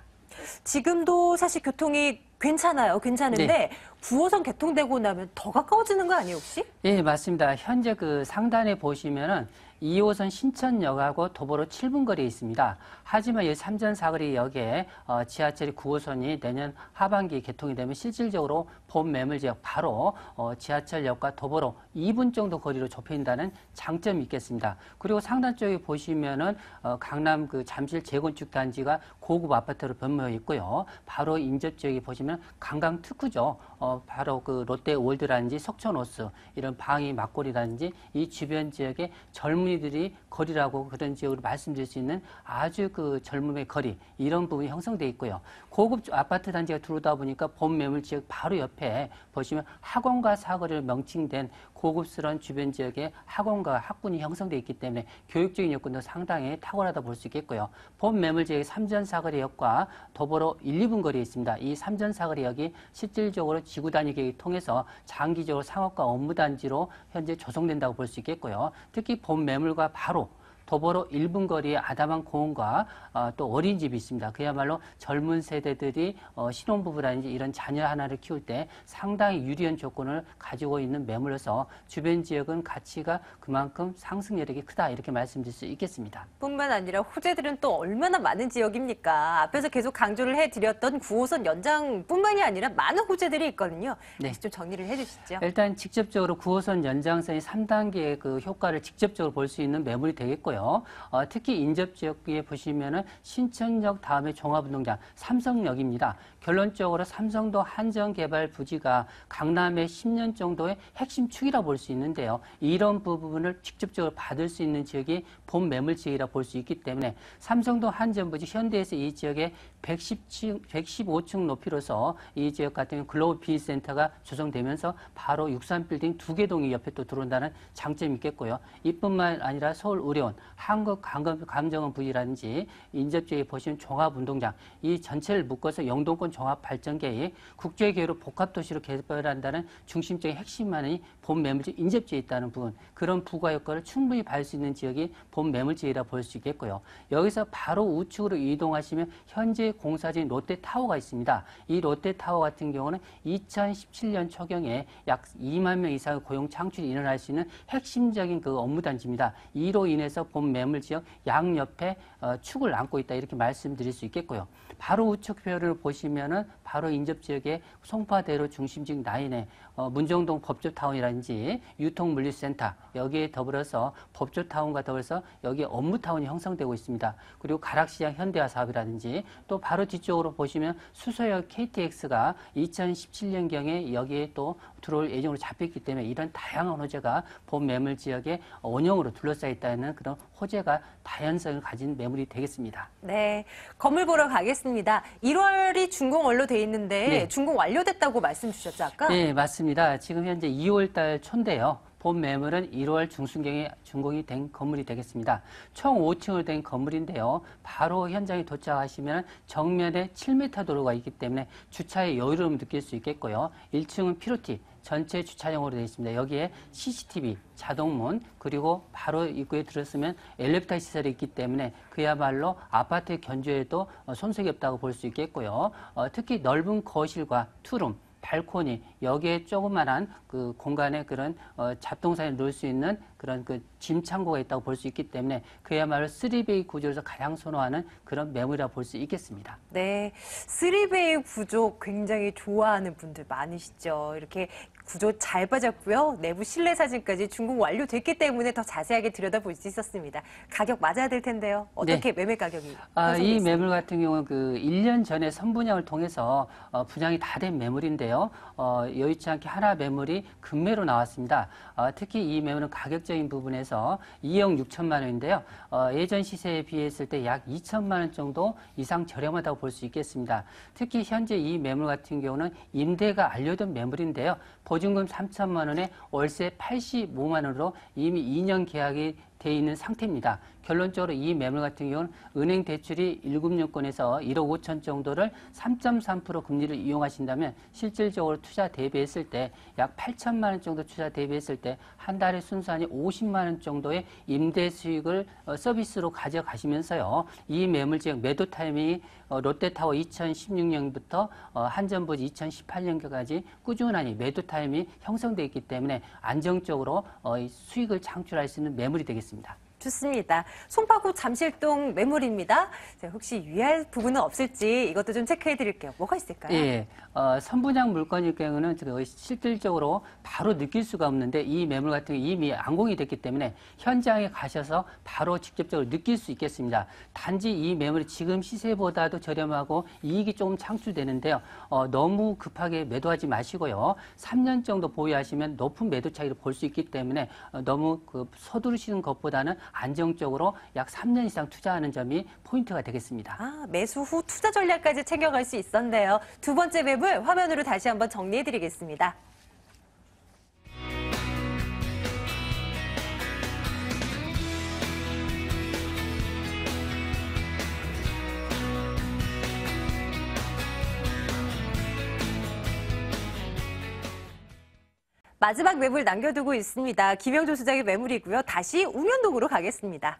지금도 사실 교통이 괜찮아요. 괜찮은데 네. 9호선 개통되고 나면 더 가까워지는 거 아니에요, 혹시? 예, 맞습니다. 현재 그 상단에 보시면은 2호선 신천역하고 도보로 7분 거리에 있습니다. 하지만 이 삼전사거리역에 지하철이 9호선이 내년 하반기 개통이 되면 실질적으로 본 매물 지역 바로 지하철역과 도보로 2분 정도 거리로 좁혀진다는 장점이 있겠습니다. 그리고 상단 쪽에 보시면은 강남 그 잠실 재건축 단지가 고급 아파트로 변모해 있고요. 바로 인접 지역에 보시면 관광 특구죠. 바로 그 롯데월드라든지 석촌호수 이런 방위 막골이라든지 이 주변 지역에 젊은이들이 거리라고 그런 지역으로 말씀드릴 수 있는 아주 그 젊음의 거리 이런 부분이 형성돼 있고요. 고급 아파트 단지가 들어오다 보니까 본 매물 지역 바로 옆에 보시면 학원과 사거리로 명칭된 고급스러운 주변 지역에 학원과 학군이 형성돼 있기 때문에 교육적인 여건도 상당히 탁월하다 볼 수 있겠고요. 본 매물 지역이 삼전사거리역과 도보로 1, 2분 거리에 있습니다. 이 삼전사거리역이 실질적으로 지구단위 계획을 통해서 장기적으로 상업과 업무단지로 현재 조성된다고 볼 수 있겠고요. 특히 본 매물과 바로 도보로 1분 거리에 아담한 공원과 또 어린이집이 있습니다. 그야말로 젊은 세대들이 신혼부부라든지 이런 자녀 하나를 키울 때 상당히 유리한 조건을 가지고 있는 매물로서 주변 지역은 가치가 그만큼 상승 여력이 크다 이렇게 말씀드릴 수 있겠습니다. 뿐만 아니라 호재들은 또 얼마나 많은 지역입니까? 앞에서 계속 강조를 해드렸던 9호선 연장뿐만이 아니라 많은 호재들이 있거든요. 네. 다시 좀 정리를 해주시죠. 일단 직접적으로 9호선 연장선이 3단계의 그 효과를 직접적으로 볼 수 있는 매물이 되겠고요. 특히 인접 지역에 보시면은 신천역 다음에 종합운동장 삼성역입니다. 결론적으로 삼성도 한전개발 부지가 강남의 10년 정도의 핵심 축이라 볼 수 있는데요. 이런 부분을 직접적으로 받을 수 있는 지역이 본 매물 지역이라 볼 수 있기 때문에 삼성도 한전부지 현대에서 이 지역에 115층 높이로서 이 지역 같은 경우 글로벌 비즈센터가 조성되면서 바로 63빌딩 2개 동이 옆에 또 들어온다는 장점이 있겠고요. 이뿐만 아니라 서울 의료원, 한국감정원 부지라든지 인접지역에 보시면 종합운동장 이 전체를 묶어서 영동권 종합발전계획 국제교류 복합도시로 개발한다는 중심적인 핵심만이 본 매물지역 인접지에 있다는 부분 그런 부가 효과를 충분히 받을 수 있는 지역이 본 매물지역이라 볼 수 있겠고요. 여기서 바로 우측으로 이동하시면 현재 공사 중인 롯데타워가 있습니다. 이 롯데타워 같은 경우는 2017년 초경에 약 2만 명 이상의 고용 창출이 일어날 수 있는 핵심적인 그 업무단지입니다. 이로 인해서 본 매물 지역 양옆에 축을 안고 있다 이렇게 말씀드릴 수 있겠고요. 바로 우측 표를 보시면은 바로 인접 지역의 송파대로 중심지역 라인에 문정동 법조타운이라든지 유통물류센터 여기에 더불어서 법조타운과 더불어서 여기에 업무타운이 형성되고 있습니다. 그리고 가락시장 현대화 사업이라든지 또 바로 뒤쪽으로 보시면 수서역 KTX가 2017년경에 여기에 또 들어올 예정으로 잡혔기 때문에 이런 다양한 호재가 본 매물 지역의 원형으로 둘러싸여 있다는 그런 호재가 다양성을 가진 매물이 되겠습니다. 네, 건물 보러 가겠습니다. 1월이 준공 완료돼 있는데 네. 준공 완료됐다고 말씀 주셨죠, 아까? 네, 맞습니다. 지금 현재 2월 달 초인데요. 본 매물은 1월 중순경에 준공이 된 건물이 되겠습니다. 총 5층으로 된 건물인데요. 바로 현장에 도착하시면 정면에 7m 도로가 있기 때문에 주차의 여유로움을 느낄 수 있겠고요. 1층은 피로티, 전체 주차장으로 되어 있습니다. 여기에 CCTV, 자동문, 그리고 바로 입구에 들어서면 엘리베이터 시설이 있기 때문에 그야말로 아파트 견주에도 손색이 없다고 볼 수 있겠고요. 특히 넓은 거실과 투룸, 발코니 여기에 조그만한 그 공간에 그런 잡동사니를 넣을 수 있는 그런 그 짐 창고가 있다고 볼 수 있기 때문에 그야말로 3베이 구조에서 가장 선호하는 그런 매물이라 볼 수 있겠습니다. 네, 3베이 구조 굉장히 좋아하는 분들 많으시죠. 이렇게 구조 잘 빠졌고요. 내부 실내 사진까지 준공 완료됐기 때문에 더 자세하게 들여다볼 수 있었습니다. 가격 맞아야 될 텐데요. 어떻게 매매 가격이? 이 매물 같은 경우는 그 1년 전에 선분양을 통해서 분양이 다 된 매물인데요. 여의치 않게 하나 매물이 급매로 나왔습니다. 특히 이 매물은 가격적인 안정적인 부분에서 2억 6천만 원인데요. 예전 시세에 비했을 때 약 2천만 원 정도 이상 저렴하다고 볼 수 있겠습니다. 특히 현재 이 매물 같은 경우는 임대가 알려둔 매물인데요. 보증금 3천만 원에 월세 85만 원으로 이미 2년 계약이 돼 있는 상태입니다. 결론적으로 이 매물 같은 경우는 은행 대출이 1금융권에서 1억 5천 정도를 3.3% 금리를 이용하신다면 실질적으로 투자 대비했을 때 약 8천만 원 정도 투자 대비했을 때 한 달에 순수하니 50만 원 정도의 임대 수익을 서비스로 가져가시면서요. 이 매물 지역 매도 타이밍이 롯데타워 2016년부터 한전부지 2018년까지 꾸준하니 매도 타임이 형성되어 있기 때문에 안정적으로 수익을 창출할 수 있는 매물이 되겠습니다. 좋습니다. 송파구 잠실동 매물입니다. 자, 혹시 유의할 부분은 없을지 이것도 좀 체크해 드릴게요. 뭐가 있을까요? 예, 선분양 물건일 경우는 실질적으로 바로 느낄 수가 없는데 이 매물 같은 경우 이미 안공이 됐기 때문에 현장에 가셔서 바로 직접적으로 느낄 수 있겠습니다. 단지 이 매물이 지금 시세보다도 저렴하고 이익이 조금 창출되는데요. 너무 급하게 매도하지 마시고요. 3년 정도 보유하시면 높은 매도 차익을 볼 수 있기 때문에 너무 서두르시는 것보다는 안정적으로 약 3년 이상 투자하는 점이 포인트가 되겠습니다. 매수 후 투자 전략까지 챙겨갈 수 있었는데요. 두 번째 매물 화면으로 다시 한번 정리해 드리겠습니다. 마지막 매물 남겨두고 있습니다. 김영조 소장의 매물이고요. 다시 우면동으로 가겠습니다.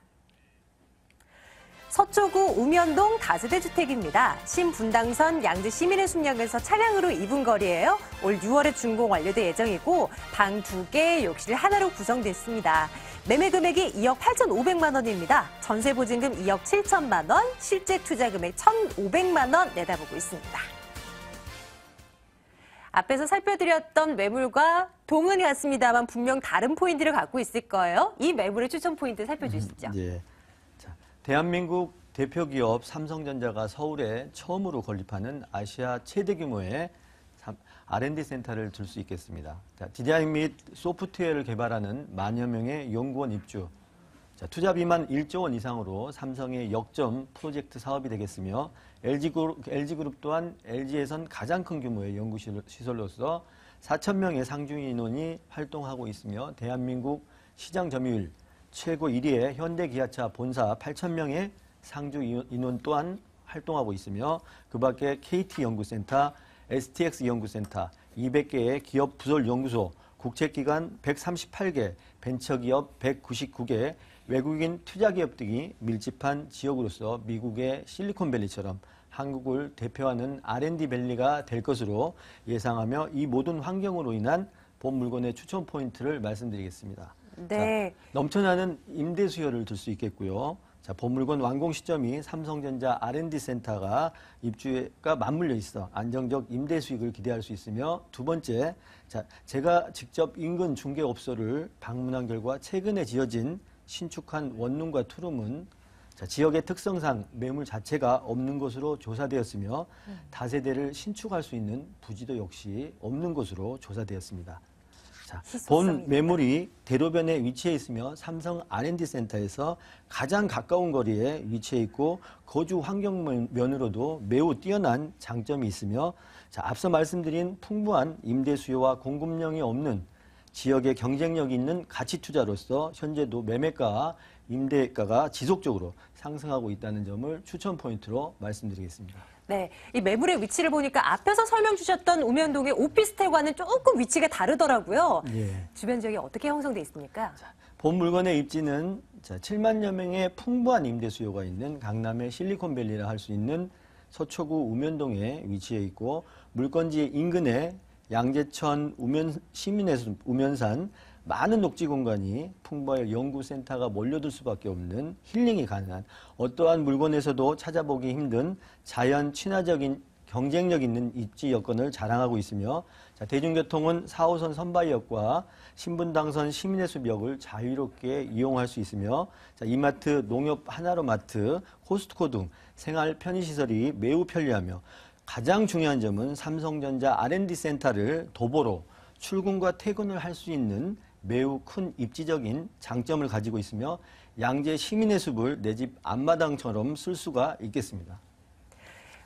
서초구 우면동 다세대 주택입니다. 신분당선 양재 시민의 숙역에서 차량으로 2분 거리예요. 올 6월에 준공 완료될 예정이고 방 2개, 욕실 하나로 구성됐습니다. 매매 금액이 2억 8,500만 원입니다. 전세 보증금 2억 7천만 원, 실제 투자 금액 1,500만 원 내다보고 있습니다. 앞에서 살펴드렸던 매물과 동은 같습니다만 분명 다른 포인트를 갖고 있을 거예요. 이 매물의 추천 포인트 살펴주시죠. 예. 자, 대한민국 대표 기업 삼성전자가 서울에 처음으로 건립하는 아시아 최대 규모의 R&D 센터를 둘 수 있겠습니다. 자, 디자인 및 소프트웨어를 개발하는 만여 명의 연구원 입주. 자, 투자비만 1조 원 이상으로 삼성의 역점 프로젝트 사업이 되겠으며 LG그룹 또한 LG에선 가장 큰 규모의 연구시설로서 4,000명의 상중 인원이 활동하고 있으며 대한민국 시장 점유율 최고 1위의 현대기아차 본사 8,000명의 상주 인원 또한 활동하고 있으며 그 밖에 KT연구센터, STX 연구센터, 200개의 기업 부설 연구소, 국책기관 138개, 벤처기업 199개, 외국인 투자기업 등이 밀집한 지역으로서 미국의 실리콘밸리처럼 한국을 대표하는 R&D 밸리가 될 것으로 예상하며 이 모든 환경으로 인한 본 물건의 추천 포인트를 말씀드리겠습니다. 네. 자, 넘쳐나는 임대 수요를 들 수 있겠고요. 자, 본 물건 완공 시점이 삼성전자 R&D 센터가 입주가 맞물려 있어 안정적 임대 수익을 기대할 수 있으며 두 번째, 자, 제가 직접 인근 중개업소를 방문한 결과 최근에 지어진 신축한 원룸과 투룸은 자, 지역의 특성상 매물 자체가 없는 것으로 조사되었으며 다세대를 신축할 수 있는 부지도 역시 없는 것으로 조사되었습니다. 자, 본 매물이 대로변에 위치해 있으며 삼성 R&D 센터에서 가장 가까운 거리에 위치해 있고 거주 환경 면으로도 매우 뛰어난 장점이 있으며 자, 앞서 말씀드린 풍부한 임대 수요와 공급량이 없는 지역의 경쟁력이 있는 가치 투자로서 현재도 매매가와 임대가가 지속적으로 상승하고 있다는 점을 추천 포인트로 말씀드리겠습니다. 네, 이 매물의 위치를 보니까 앞에서 설명 주셨던 우면동의 오피스텔과는 조금 위치가 다르더라고요. 예. 주변 지역이 어떻게 형성돼 있습니까? 본 물건의 입지는 7만여 명의 풍부한 임대 수요가 있는 강남의 실리콘밸리라 할 수 있는 서초구 우면동에 위치해 있고 물건지 인근에 양재천 시민의 우면산 많은 녹지 공간이 풍부할 연구센터가 몰려들 수밖에 없는 힐링이 가능한 어떠한 물건에서도 찾아보기 힘든 자연 친화적인 경쟁력 있는 입지 여건을 자랑하고 있으며 자, 대중교통은 4호선 선바이역과 신분당선 시민해수역을 자유롭게 이용할 수 있으며 자, 이마트, 농협 하나로마트, 코스트코 등 생활 편의시설이 매우 편리하며 가장 중요한 점은 삼성전자 R&D 센터를 도보로 출근과 퇴근을 할 수 있는 매우 큰 입지적인 장점을 가지고 있으며 양재 시민의 숲을 내 집 앞마당처럼 쓸 수가 있겠습니다.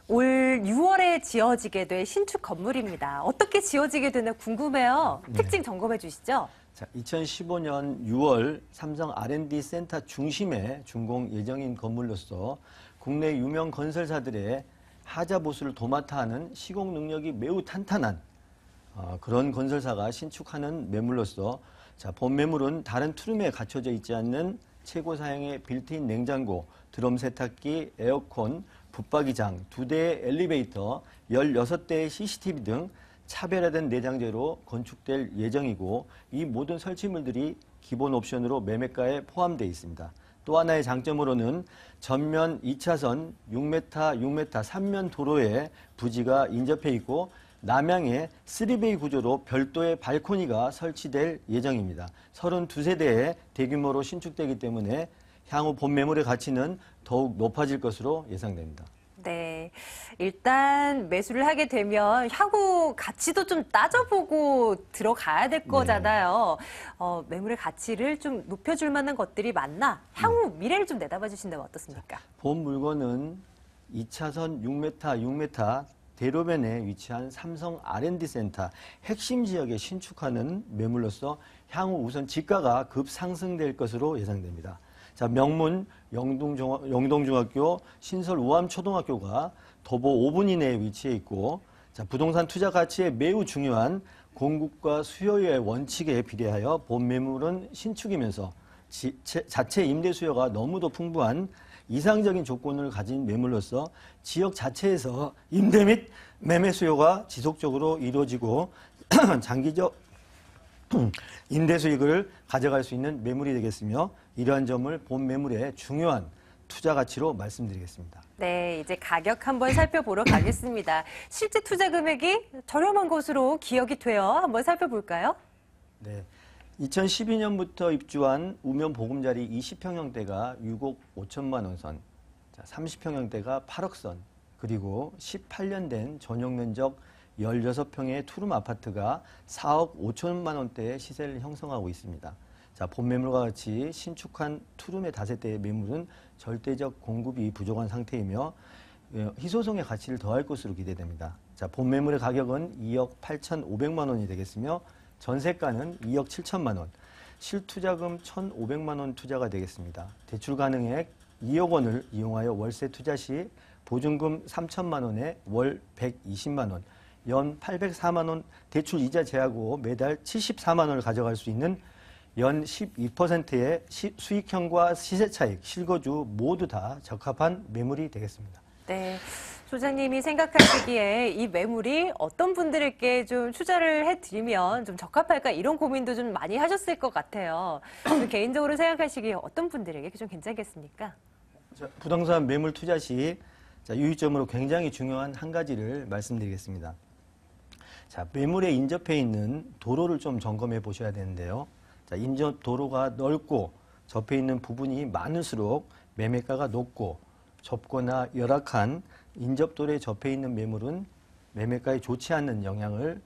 올 6월에 지어지게 될 신축 건물입니다. 어떻게 지어지게 되나 궁금해요. 특징 점검해 주시죠. 자, 2015년 6월 삼성 R&D 센터 중심에 준공 예정인 건물로서 국내 유명 건설사들의 하자 보수를 도맡아 하는 시공 능력이 매우 탄탄한 그런 건설사가 신축하는 매물로서 자, 본 매물은 다른 투룸에 갖춰져 있지 않는 최고 사양의 빌트인 냉장고, 드럼 세탁기, 에어컨, 붙박이장, 2대의 엘리베이터, 16대의 CCTV 등 차별화된 내장재로 건축될 예정이고 이 모든 설치물들이 기본 옵션으로 매매가에 포함되어 있습니다. 또 하나의 장점으로는 전면 2차선 6m, 6m 3면 도로에 부지가 인접해 있고 남향에 3베이 구조로 별도의 발코니가 설치될 예정입니다. 32세대의 대규모로 신축되기 때문에 향후 본 매물의 가치는 더욱 높아질 것으로 예상됩니다. 네. 일단 매수를 하게 되면 향후 가치도 좀 따져보고 들어가야 될 거잖아요. 매물의 가치를 좀 높여줄 만한 것들이 많나? 향후 미래를 좀 내다봐 주신다면 어떻습니까? 본 물건은 2차선 6m, 6m 대로변에 위치한 삼성 R&D 센터 핵심 지역에 신축하는 매물로서 향후 우선 지가가 급상승될 것으로 예상됩니다. 자, 명문 영동중학교, 신설 우암초등학교가 도보 5분 이내에 위치해 있고 자, 부동산 투자 가치에 매우 중요한 공급과 수요의 원칙에 비례하여 본 매물은 신축이면서 자체 임대 수요가 너무도 풍부한 이상적인 조건을 가진 매물로서 지역 자체에서 임대 및 매매 수요가 지속적으로 이루어지고 장기적 임대 수익을 가져갈 수 있는 매물이 되겠으며 이러한 점을 본 매물의 중요한 투자 가치로 말씀드리겠습니다. 네, 이제 가격 한번 살펴보러 가겠습니다. 실제 투자 금액이 저렴한 것으로 기억이 돼요. 한번 살펴볼까요? 네. 2012년부터 입주한 우면 보금자리 20평형대가 6억 5천만 원 선, 30평형대가 8억 선, 그리고 18년 된 전용 면적 16평의 투룸 아파트가 4억 5천만 원대의 시세를 형성하고 있습니다. 자, 본 매물과 같이 신축한 투룸의 다세대의 매물은 절대적 공급이 부족한 상태이며 희소성의 가치를 더할 것으로 기대됩니다. 자, 본 매물의 가격은 2억 8,500만 원이 되겠으며 전세가는 2억 7천만 원, 실투자금 1,500만 원 투자가 되겠습니다. 대출 가능액 2억 원을 이용하여 월세 투자 시 보증금 3천만 원에 월 120만 원, 연 804만 원 대출 이자 제하고 매달 74만 원을 가져갈 수 있는 연 12%의 수익형과 시세 차익, 실거주 모두 다 적합한 매물이 되겠습니다. 네. 소장님이 생각하시기에 이 매물이 어떤 분들에게 좀 투자를 해드리면 좀 적합할까 이런 고민도 좀 많이 하셨을 것 같아요. 개인적으로 생각하시기에 어떤 분들에게 좀 괜찮겠습니까? 자, 부동산 매물 투자 시 유의점으로 굉장히 중요한 한 가지를 말씀드리겠습니다. 자, 매물에 인접해 있는 도로를 좀 점검해 보셔야 되는데요. 자, 인접 도로가 넓고 접해 있는 부분이 많을수록 매매가가 높고 좁거나 열악한 인접도로에 접해 있는 매물은 매매가에 좋지 않는 영향을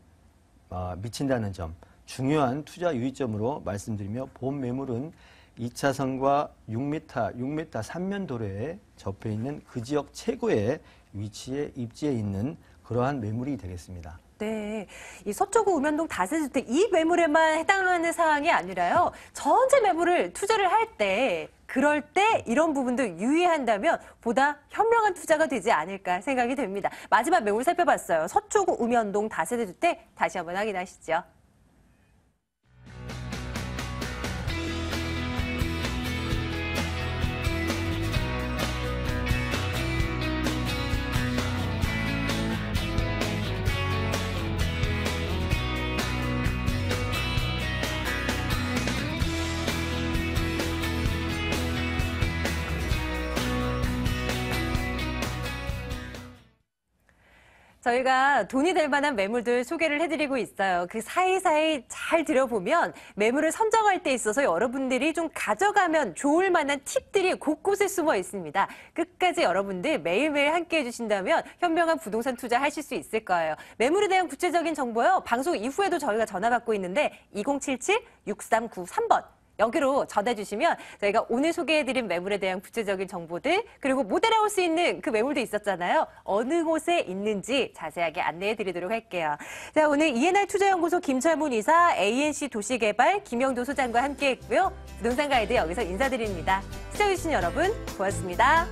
미친다는 점, 중요한 투자 유의점으로 말씀드리며 본 매물은 2차선과 6m, 6m 3면 도로에 접해 있는 그 지역 최고의 위치에 입지해 있는 그러한 매물이 되겠습니다. 네, 이 서초구 우면동 다세주택 이 매물에만 해당하는 사항이 아니라요. 전체 매물을 투자를 할 때, 그럴 때 이런 부분도 유의한다면 보다 현명한 투자가 되지 않을까 생각이 됩니다. 마지막 매물 살펴봤어요. 서초구 우면동 다세대주택 다시 한번 확인하시죠. 저희가 돈이 될 만한 매물들 소개를 해드리고 있어요. 그 사이사이 잘 들여보면 매물을 선정할 때 있어서 여러분들이 좀 가져가면 좋을 만한 팁들이 곳곳에 숨어 있습니다. 끝까지 여러분들 매일매일 함께 해주신다면 현명한 부동산 투자 하실 수 있을 거예요. 매물에 대한 구체적인 정보요. 방송 이후에도 저희가 전화 받고 있는데 2077-6393번. 여기로 전해주시면 저희가 오늘 소개해드린 매물에 대한 구체적인 정보들 그리고 못 알아올 수 있는 그 매물도 있었잖아요. 어느 곳에 있는지 자세하게 안내해드리도록 할게요. 자, 오늘 ENR 투자연구소 김철문 이사, ANC 도시개발 김영도 소장과 함께했고요. 부동산 가이드 여기서 인사드립니다. 시청해주신 여러분 고맙습니다.